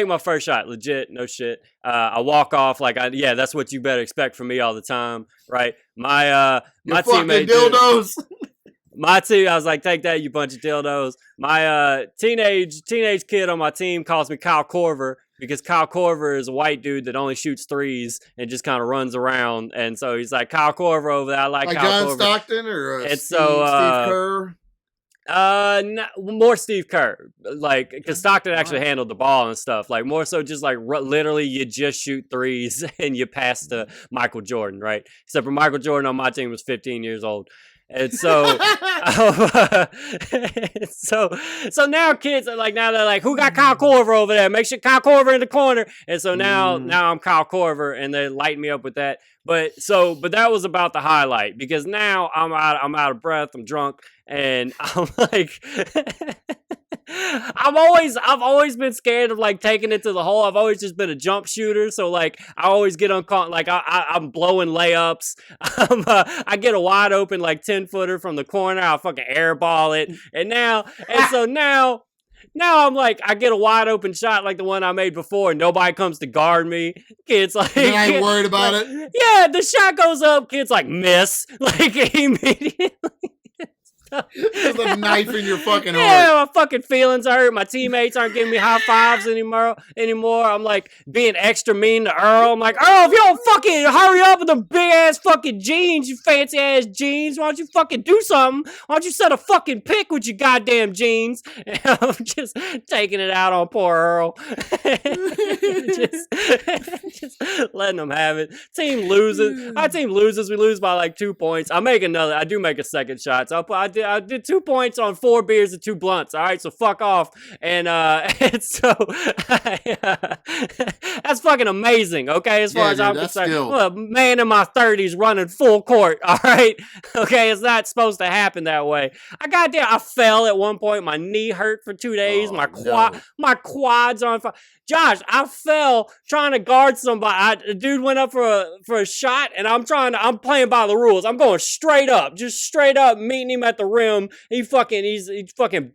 my first shot, legit, no shit. I walk off like that's what you better expect from me all the time, right? My teammate, dildos. My team, I was like, take that, you bunch of dildos. My teenage kid on my team calls me Kyle Korver because Kyle Korver is a white dude that only shoots threes and just kind of runs around. And so he's like, Kyle Korver over there. I like Kyle John Korver. Stockton or Steve Kerr. More Steve Kerr, like, because Stockton actually handled the ball and stuff. Like, more so just like literally you just shoot threes and you pass to Michael Jordan, right? Except for Michael Jordan on my team was 15 years old. And so, so now kids are like, now they're like, who got Kyle Korver over there? Make sure Kyle Korver in the corner. And so now I'm Kyle Korver, and they light me up with that. But that was about the highlight, because now I'm out of breath, I'm drunk, and I'm like, I've always been scared of like taking it to the hole. I've always just been a jump shooter, so like I always get uncaught. Like I'm blowing layups. I get a wide open like 10-footer from the corner. I'll fucking airball it, so now I'm like, I get a wide open shot like the one I made before, and nobody comes to guard me. Kids like, you ain't worried about it. Yeah, the shot goes up. Kids like miss, like immediately. There's a knife in your fucking heart. Yeah, my fucking feelings hurt. My teammates aren't giving me high fives anymore. I'm like being extra mean to Earl. I'm like, Earl, if you don't fucking hurry up with the big ass fucking jeans, you fancy ass jeans, why don't you fucking do something? Why don't you set a fucking pick with your goddamn jeans? And I'm just taking it out on poor Earl. just letting them have it. Team loses. Our team loses. We lose by like 2 points. I do make a second shot. So I did 2 points on 4 beers and 2 blunts. All right, so fuck off. And so that's fucking amazing. Okay, as far as I'm concerned, a man in my 30s running full court. All right, okay, it's not supposed to happen that way. I fell at one point. My knee hurt for 2 days. My quads on fire. Josh, I fell trying to guard somebody. The dude went up for a shot, and I'm playing by the rules. I'm going straight up, meeting him at the rim. He fucking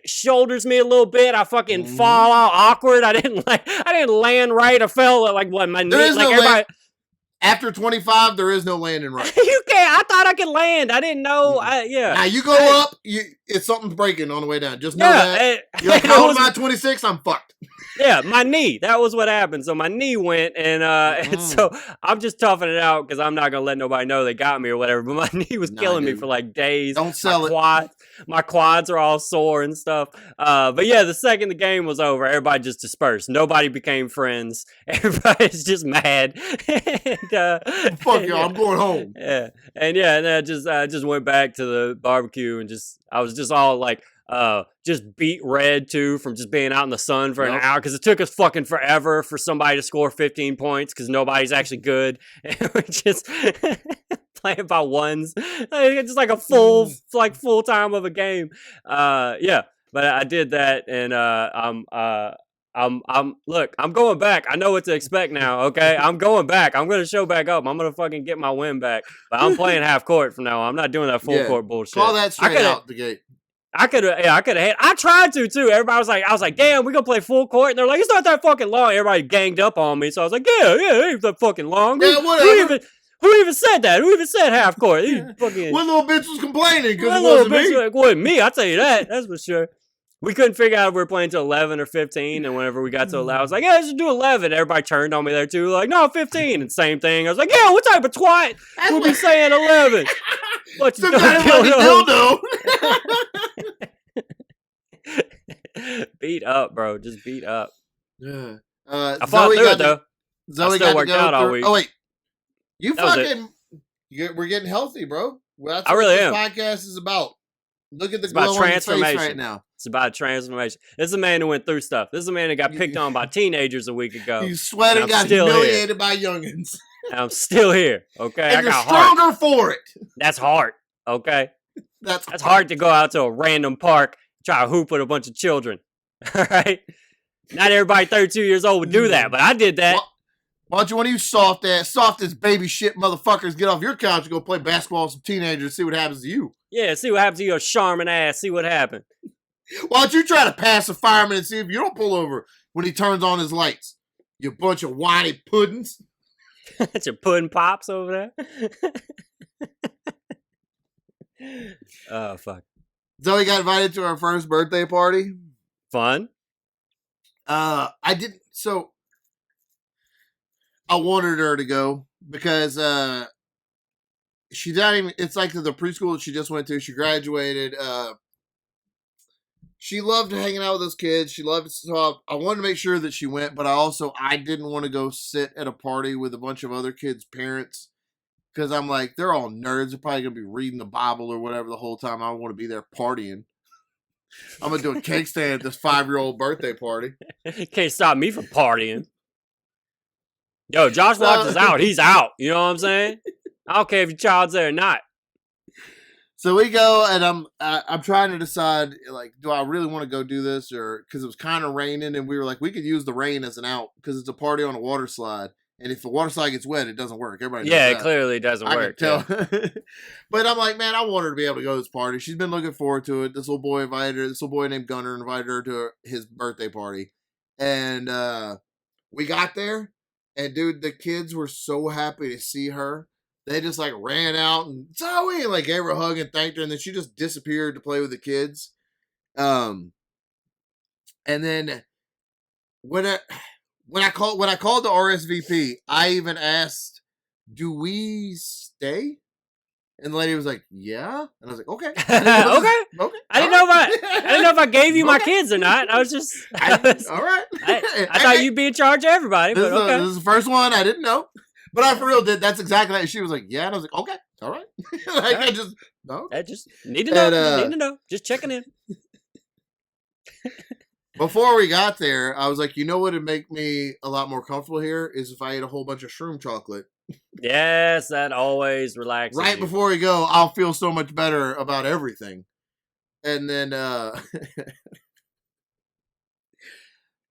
shoulders me a little bit. I fucking fall out awkward. I didn't land right. I fell like what my knee. Like everybody. After 25, there is no landing right. You can't. I thought I could land. I didn't know. Now you go up, it's something's breaking on the way down. Just know that. You're like, how old am I? 26? I'm fucked. Yeah, my knee. That was what happened. So my knee went, and so I'm just toughing it out because I'm not gonna let nobody know they got me or whatever. But my knee was killing me for like days. Don't sell it. My quads are all sore and stuff. But yeah, the second the game was over, everybody just dispersed. Nobody became friends. Everybody's just mad. And, fuck y'all, I'm going home. Yeah, and I just went back to the barbecue and I was just all like. Just beat red too from just being out in the sun for an hour because it took us fucking forever for somebody to score 15 points because nobody's actually good. And we're just playing by ones. It's just like a full time of a game. Yeah, but I did that, and I'm going back. I know what to expect now, okay? I'm going back. I'm going to show back up. I'm going to fucking get my win back. But I'm playing half court from now on. I'm not doing that full court bullshit. Call that straight out the gate. I could have had. I tried to too. Everybody was like, I was like, damn, we gonna play full court, and they're like, it's not that fucking long. Everybody ganged up on me, so I was like, yeah, it ain't that fucking long. Yeah, whatever. Who even said that? Who even said half court? Fucking, one little bitch was complaining because it wasn't me. It wasn't me. I'll tell you that. That's for sure. We couldn't figure out if we were playing to 11 or 15, and whenever we got to 11, I was like, yeah, let's just do 11. Everybody turned on me there too, like, no, 15, and same thing. I was like, yeah, what type of twat would be saying 11? What you dildo? Beat up, bro. Just beat up. Yeah. I fought through it though. Zoe got worked out all week. Oh wait, we're getting healthy, bro. Well, that's I really what am. this podcast is about. Look at the it's about glow on your face transformation right now. It's about transformation. This is a man who went through stuff. This is a man that got picked on by teenagers a week ago. He's sweating, got humiliated by youngins. And I'm still here. Okay, and I you're got stronger heart. for it. That's hard. Okay, that's hard to go out to a random park, try to hoop with a bunch of children. All right, not everybody 32 years old would do that, but I did that. Why don't you, one of you soft as baby shit motherfuckers, get off your couch and go play basketball with some teenagers and see what happens to you? Yeah, see what happens to your Charmin ass. See what happened. Why don't you try to pass a fireman and see if you don't pull over when he turns on his lights? You bunch of whiny puddings. That's your pudding pops over there. Oh, fuck. Zoe got invited to our first birthday party. Fun. I didn't. So I wanted her to go because she's not even. It's like the preschool that she just went to. She graduated. She loved hanging out with those kids. She loved. So I wanted to make sure that she went, but I didn't want to go sit at a party with a bunch of other kids' parents because I'm like, they're all nerds. They're probably gonna be reading the Bible or whatever the whole time. I want to be there partying. I'm gonna do a cake stand at this 5-year-old birthday party. Can't stop me from partying. Yo, Josh Watts is out. He's out. You know what I'm saying? I don't care if your child's there or not. So we go, and I'm trying to decide, like, do I really want to go do this, or because it was kind of raining, and we were like, we could use the rain as an out because it's a party on a water slide, and if the water slide gets wet, it doesn't work. Everybody knows it clearly doesn't work. I can tell. But I'm like, man, I want her to be able to go to this party. She's been looking forward to it. This little boy named Gunner invited her to his birthday party, and we got there, and dude, the kids were so happy to see her. They just like ran out and Zoe and like gave her a hug and thanked her, and then she just disappeared to play with the kids. And then when I called the RSVP, I even asked, "Do we stay?" And the lady was like, "Yeah," and I was like, "Okay, okay." I didn't know if I gave you my kids or not. I was just all right. I thought you'd be in charge of everybody, but okay. This is the first one I didn't know. But I for real did. That's exactly that. She was like, "Yeah," and I was like, "Okay, all right." Like, I just no. I just need to know. Need to know. Just checking in. Before we got there, I was like, you know what would make me a lot more comfortable here is if I ate a whole bunch of shroom chocolate. Yes, that always relaxes. Right you. before we go, I'll feel so much better about everything. And then,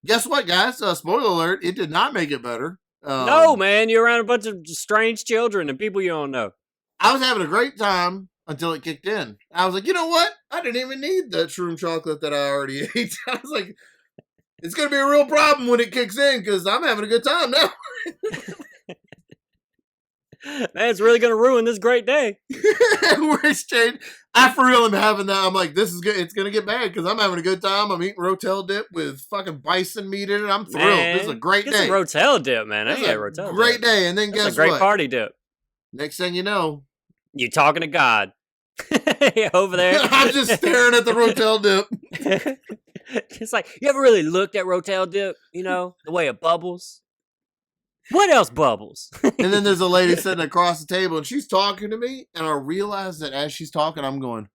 guess what, guys? Spoiler alert, it did not make it better. No, man, you're around a bunch of strange children and people you don't know. I was having a great time. until it kicked in. I was like, you know what? I didn't even need that shroom chocolate that I already ate. I was like, it's going to be a real problem when it kicks in because I'm having a good time now. Man, it's really going to ruin this great day. We're exchanging. I for real am having that. I'm like, this is good. It's going to get bad because I'm having a good time. I'm eating Rotel dip with fucking bison meat in it. I'm thrilled. Man, this is a great day. It's a Rotel dip, man. This I ain't Rotel dip. Great day. And then That's guess a great what? party dip. Next thing you know, You talking to God. Over there. I'm just staring at the Rotel dip. It's like, you ever really looked at Rotel dip? You know, the way it bubbles? What else bubbles? And then there's a lady sitting across the table, and she's talking to me, and I realize that as she's talking, I'm going,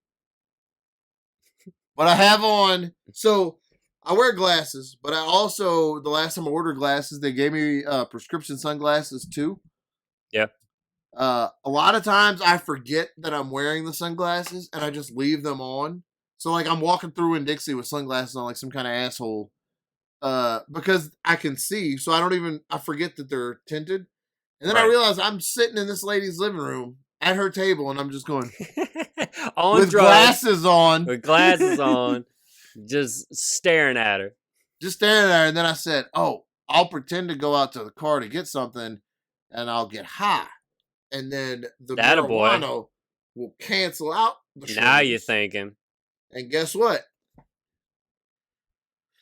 but I have on, so I wear glasses, but I also, the last time I ordered glasses, they gave me prescription sunglasses too. Yeah. A lot of times I forget that I'm wearing the sunglasses, and I just leave them on. So, like, I'm walking through in Dixie with sunglasses on like some kind of asshole. Because I can see, so I forget that they're tinted. And then I realize I'm sitting in this lady's living room at her table, and I'm just going, on with drugs, glasses on. With glasses on, just staring at her. Just staring at her, and then I said, oh, I'll pretend to go out to the car to get something, and I'll get high. And then the marijuana will cancel out the shrooms. Now you're thinking. And guess what?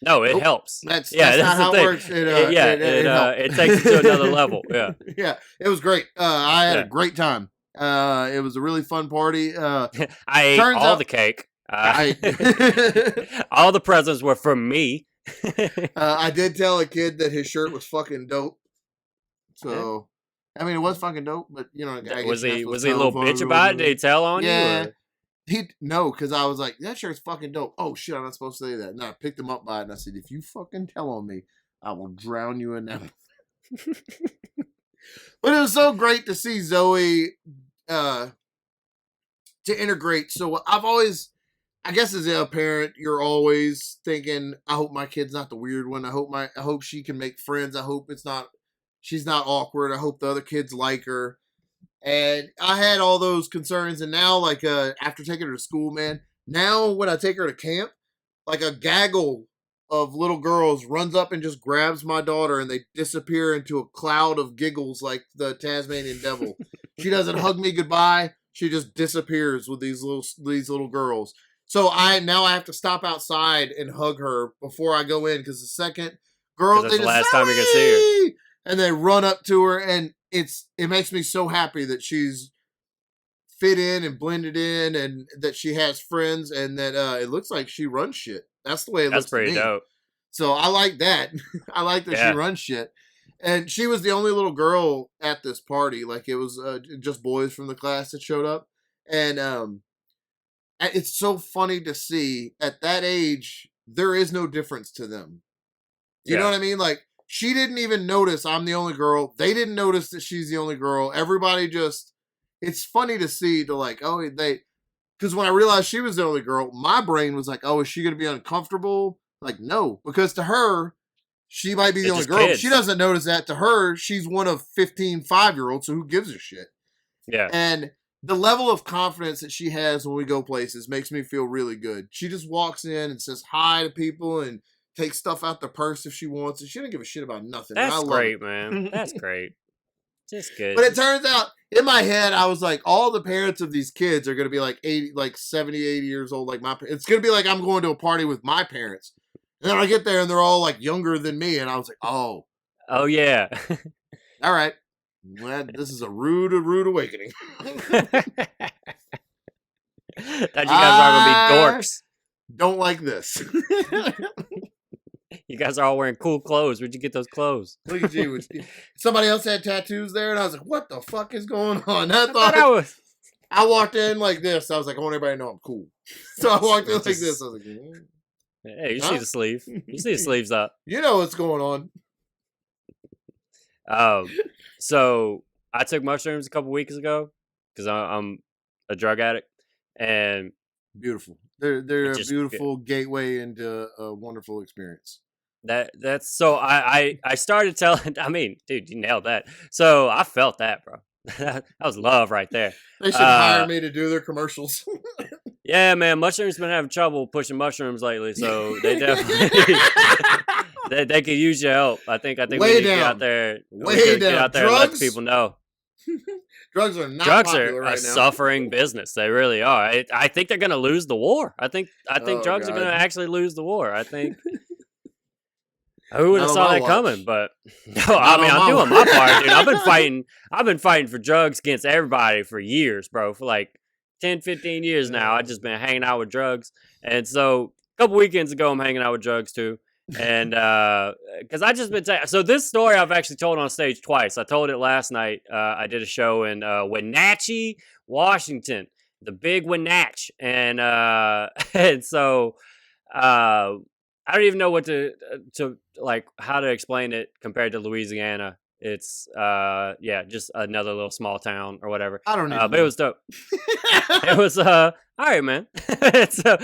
No, it helps. That's not how it works. It takes it to another level. Yeah. Yeah, it was great. I had a great time. It was a really fun party. I ate all the cake. All the presents were from me. I did tell a kid that his shirt was fucking dope. So, I mean, it was fucking dope, but, you know. Was he a little bitch about it? Did he tell on you? Or? No, because I was like, that shirt's fucking dope. Oh, shit, I'm not supposed to say that. And I picked him up by it, and I said, if you fucking tell on me, I will drown you in that. But it was so great to see Zoe to integrate. So I've always, I guess as a parent, you're always thinking, I hope my kid's not the weird one. I hope she can make friends. I hope she's not awkward. I hope the other kids like her. And I had all those concerns, and now, like, after taking her to school, man, now when I take her to camp, like, a gaggle of little girls runs up and just grabs my daughter, and they disappear into a cloud of giggles like the Tasmanian devil. She doesn't hug me goodbye. She just disappears with these little girls. So now I have to stop outside and hug her before I go in, because the second girls, that's the last time you're gonna see her, and they run up to her, and it makes me so happy that she's fit in and blended in, and that she has friends, and that it looks like she runs shit. That's the way it looks to me. That's pretty dope. So I like that. I like that she runs shit. And she was the only little girl at this party. Like, it was just boys from the class that showed up. And it's so funny to see at that age, there is no difference to them. You know what I mean? Like, she didn't even notice I'm the only girl. They didn't notice that she's the only girl. Everybody just, it's funny to see because when I realized she was the only girl, my brain was like, oh, is she going to be uncomfortable? Like, no, because to her, she might be the only girl. She doesn't notice that. To her, she's one of 15 5-year-olds, so who gives a shit? Yeah. And the level of confidence that she has when we go places makes me feel really good. She just walks in and says hi to people and takes stuff out the purse if she wants, and she doesn't give a shit about nothing. That's great, man. That's great. Just good. But it turns out, in my head, I was like, all the parents of these kids are going to be like 80, like 70, 80 years old. Like it's going to be like I'm going to a party with my parents. And then I get there and they're all like younger than me. And I was like, oh yeah. All right. Well, this is a rude awakening. That you guys are going to be dorks. Don't like this. You guys are all wearing cool clothes. Where'd you get those clothes? Look at you. Somebody else had tattoos there, and I was like, what the fuck is going on? I walked in like this. I was like, I want everybody to know I'm cool. So I walked in like this. I was like, hey, you see the sleeve. You see the sleeves up. You know what's going on. So I took mushrooms a couple weeks ago because I'm a drug addict. And beautiful. They're a beautiful gateway into a wonderful experience. That's so I started telling, I mean, dude, you nailed that. So I felt that, bro. that was love right there. They should hire me to do their commercials. Yeah, man, mushrooms been having trouble pushing mushrooms lately, so they definitely they could use your help. I think we need to get out there. Way down. Get out there and let people know. Drugs are not Drugs popular are right a now. suffering business. They really are. I think they're going to lose the war. I think drugs are going to God. actually lose the war. I think. Who would have Not saw on my that watch. coming? But no, Not I mean, on I'm my doing watch. my part, dude. I've been fighting for drugs against everybody for years, bro. For like 10, 15 years now. I've just been hanging out with drugs. And so a couple weekends ago, I'm hanging out with drugs too. And because I just been so this story I've actually told on stage twice. I told it last night. I did a show in Wenatchee, Washington, the big Wenatch, and and so I don't even know what to like how to explain it compared to Louisiana. It's just another little small town or whatever. I don't know. But it was dope. It was all right, man. So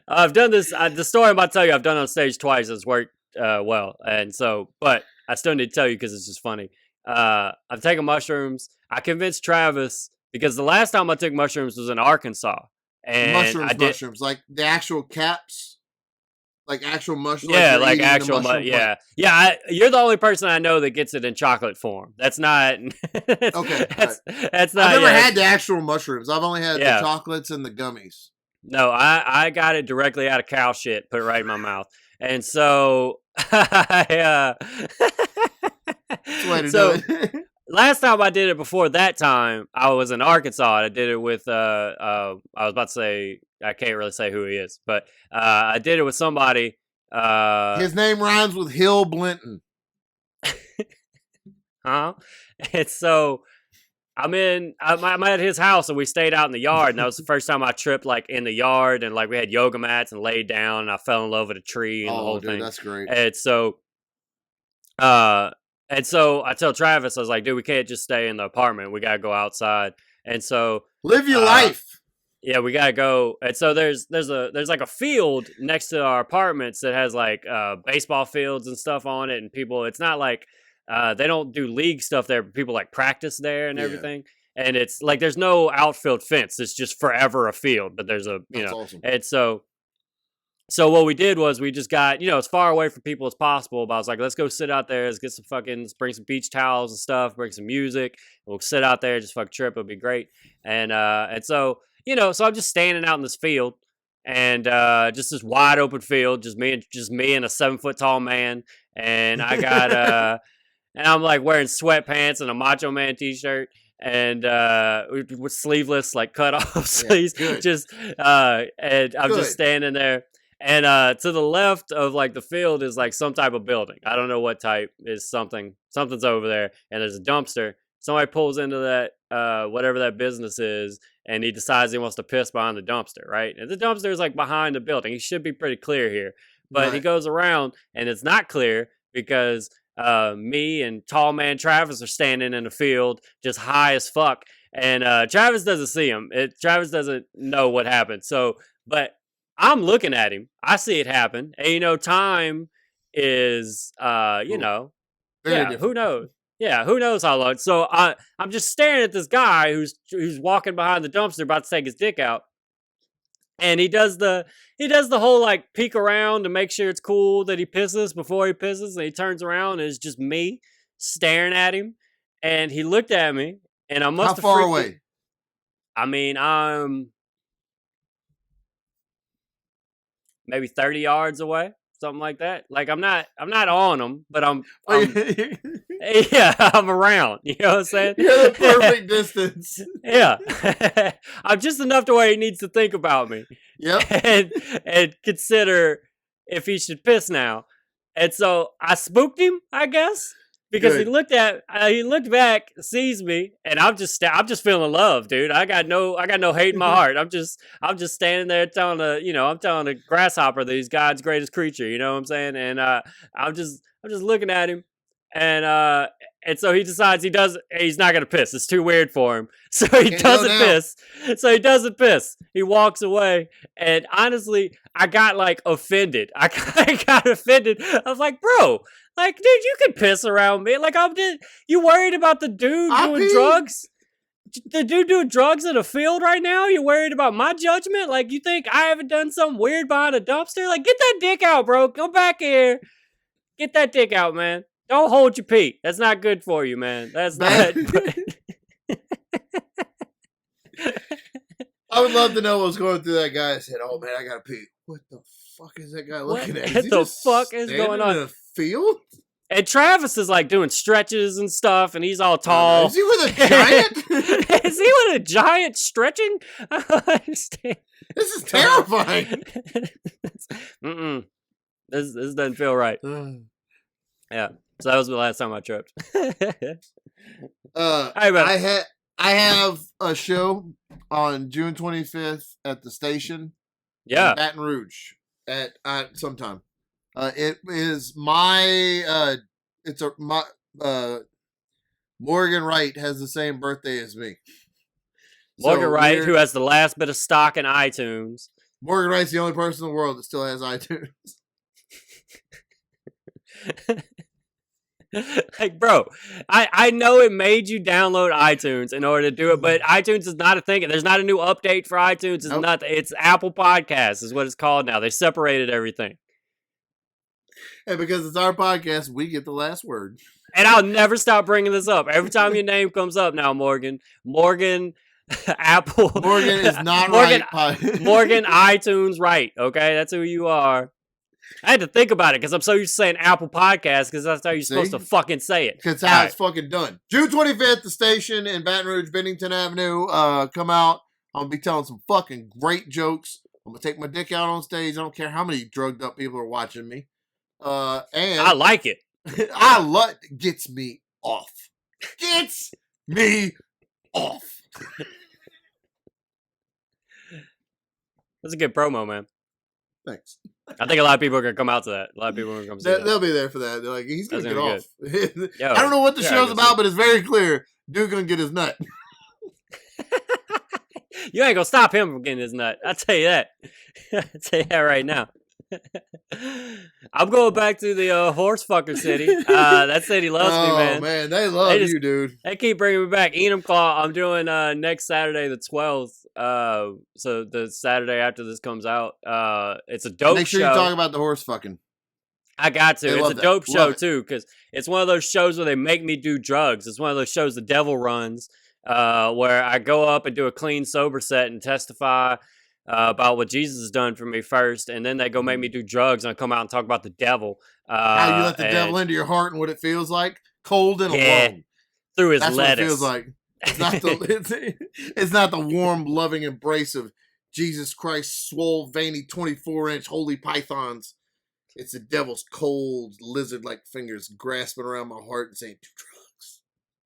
I've done this. The story I'm about to tell you, I've done on stage twice. It's worked well, and so, but I still need to tell you because it's just funny. I've taken mushrooms. I convinced Travis because the last time I took mushrooms was in Arkansas, and mushrooms, like the actual caps. Like actual mushrooms? Yeah, like actual yeah. You're the only person I know that gets it in chocolate form. That's not... Okay. That's not... I've never had the actual mushrooms. I've only had the chocolates and the gummies. No, I got it directly out of cow shit, put it right in my mouth. And so... That's the way to do it. Last time I did it before that time, I was in Arkansas. I did it with, I was about to say, I can't really say who he is, but I did it with somebody. His name rhymes with Hill Blinton. Huh? And so I'm at his house and we stayed out in the yard. And that was the first time I tripped like in the yard and like we had yoga mats and laid down and I fell in love with a tree and the whole thing. That's great. And so I tell Travis, I was like, dude, we can't just stay in the apartment. We got to go outside. And so live your life. Yeah, we got to go. And so there's like a field next to our apartments that has like baseball fields and stuff on it. And people, it's not like they don't do league stuff there, but people like practice there and everything. And it's like there's no outfield fence. It's just forever a field, but there's That's awesome. And so what we did was we just got, as far away from people as possible. But I was like, let's go sit out there. Let's get let's bring some beach towels and stuff, bring some music. We'll sit out there, just fuck trip. It'll be great. And so, so I'm just standing out in this field and just this wide open field, just me and a 7-foot tall man. And I got, and I'm like wearing sweatpants and a Macho Man t-shirt. And with sleeveless, like cut off sleeves. And I'm just standing there. And to the left of like the field is like some type of building. I don't know what type is something's over there. And there's a dumpster. Somebody pulls into that, whatever that business is. And he decides he wants to piss behind the dumpster, right? And the dumpster is like behind the building. He should be pretty clear here. But he goes around and it's not clear because me and tall man Travis are standing in the field just high as fuck. And Travis doesn't see him. Travis doesn't know what happened. So, but I'm looking at him. I see it happen. And, time is, who knows? Yeah, who knows how long. So I'm just staring at this guy who's walking behind the dumpster about to take his dick out. And he does the whole like peek around to make sure it's cool that he pisses before he pisses. And he turns around and it's just me staring at him. And he looked at me and I must have... How far away? I mean, I'm maybe 30 yards away, something like that. Like I'm not on him, but I'm I'm around. You know what I'm saying? You're the perfect distance. Yeah. I'm just enough to where he needs to think about me. Yep. And consider if he should piss now. And so I spooked him, I guess. Because he looked back, sees me, and I'm just feeling love, dude. I got no hate in my heart. I'm just standing there telling the grasshopper that he's God's greatest creature. You know what I'm saying? And I'm just looking at him, and And so he decides he's not going to piss. It's too weird for him. So he doesn't piss. So he doesn't piss. He walks away. And honestly, I got like offended. I got offended. I was like, bro, like, dude, you can piss around me. Like, you worried about the dude doing drugs? The dude doing drugs in a field right now? You worried about my judgment? Like, you think I haven't done something weird behind a dumpster? Like, get that dick out, bro. Go back here. Get that dick out, man. Don't hold your pee. That's not good for you, man. That's not. I would love to know what's going through that guy's head. Oh man, I gotta pee. What the fuck is that guy looking at? What the fuck is going on in a field? And Travis is like doing stretches and stuff, and he's all tall. Is he with a giant? Is he with a giant stretching? I don't understand. This is terrifying. This doesn't feel right. Yeah. So that was the last time I tripped. I have a show on June 25th at the station. Yeah. In Baton Rouge at sometime. It is my Morgan Wright has the same birthday as me. Morgan Wright, who has the last bit of stock in iTunes. Morgan Wright's the only person in the world that still has iTunes. Like, bro, I know it made you download iTunes in order to do it, but iTunes is not a thing. There's not a new update for iTunes. It's nothing. It's Apple Podcasts is what it's called now. They separated everything. And because it's our podcast, we get the last word. And I'll never stop bringing this up. Every time your name comes up now, Morgan, Apple. Morgan is not right. Morgan iTunes right. Okay, that's who you are. I had to think about it because I'm so used to saying Apple Podcast because that's how you're supposed to fucking say it. Because how it's fucking done. June 25th, the station in Baton Rouge, Bennington Avenue. Come out. I'm going to be telling some fucking great jokes. I'm going to take my dick out on stage. I don't care how many drugged up people are watching me. And I like it. Gets me off. Gets me off. That's a good promo, man. Thanks. I think a lot of people are going to come out to that. A lot of people are going to come see that. They'll be there for that. They're like, he's going to get off. Yo, I don't know what the show's about, but it's very clear. Dude going to get his nut. You ain't going to stop him from getting his nut. I'll tell you that. I'll tell you that right now. I'm going back to the horse fucker city. That city loves me, man. Oh, man. They love you, dude. They keep bringing me back. Enumclaw, I'm doing next Saturday, the 12th. So the Saturday after this comes out. It's a dope show. Make sure you talk about the horse fucking. I got to. It's a dope show, too, because it's one of those shows where they make me do drugs. It's one of those shows the devil runs, where I go up and do a clean, sober set and testify about what Jesus has done for me first, and then they go make me do drugs and I come out and talk about the devil. How you let the devil into your heart and what it feels like? Cold and alone. Through his That's lettuce. What it feels like. It's not the warm, loving embrace of Jesus Christ's swole, veiny, 24-inch holy pythons. It's the devil's cold, lizard-like fingers grasping around my heart and saying, do drugs.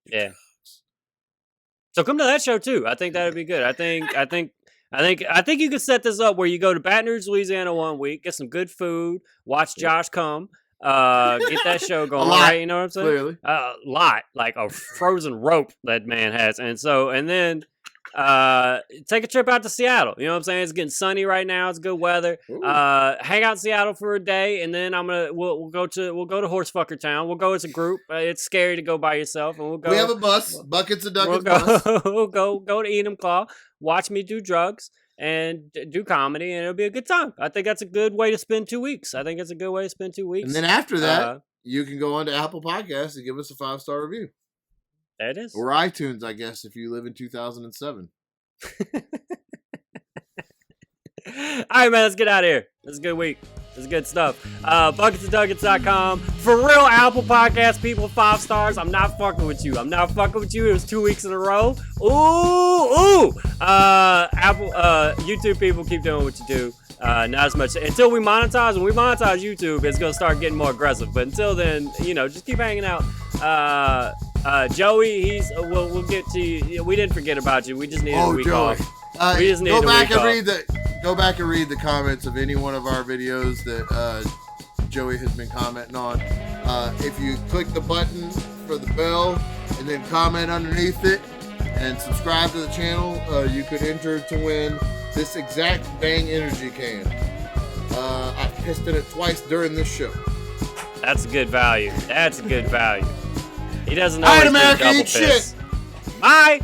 Yeah. So come to that show too. I think that would be good. I think you could set this up where you go to Baton Rouge, Louisiana 1 week, get some good food, watch Josh come, get that show going, right? You know what I'm saying? Clearly. A lot, like a frozen rope that man has. And then take a trip out to Seattle. You know what I'm saying? It's getting sunny right now. It's good weather. Hang out in Seattle for a day, and then we'll go to Horsefucker Town. We'll go as a group. It's scary to go by yourself, and we'll go. We have a bus, Buckets of Duckets bus. We'll go to Enumclaw, watch me do drugs, and do comedy, and it'll be a good time. I think that's a good way to spend 2 weeks. And then after that, you can go on to Apple Podcasts and give us a 5-star review. There it is. Or iTunes, I guess, if you live in 2007. All right, man, let's get out of here. It's a good week. It's good stuff. Bucketsofduckets.com. For real, Apple Podcast people, 5 stars. I'm not fucking with you. It was 2 weeks in a row. Ooh. Apple, YouTube people, keep doing what you do. Not as much until we monetize. When we monetize YouTube, it's gonna start getting more aggressive. But until then, just keep hanging out. Joey, we'll get to you. We didn't forget about you. We just needed a week off. We just needed go back a week and off. Go back and read the comments of any one of our videos that Joey has been commenting on. If you click the button for the bell, and then comment underneath it and subscribe to the channel. You could enter to win this exact Bang Energy can. I pissed in it twice during this show. That's a good value. That's a good value. He doesn't All right, always do America, double eat piss. shit. Bye.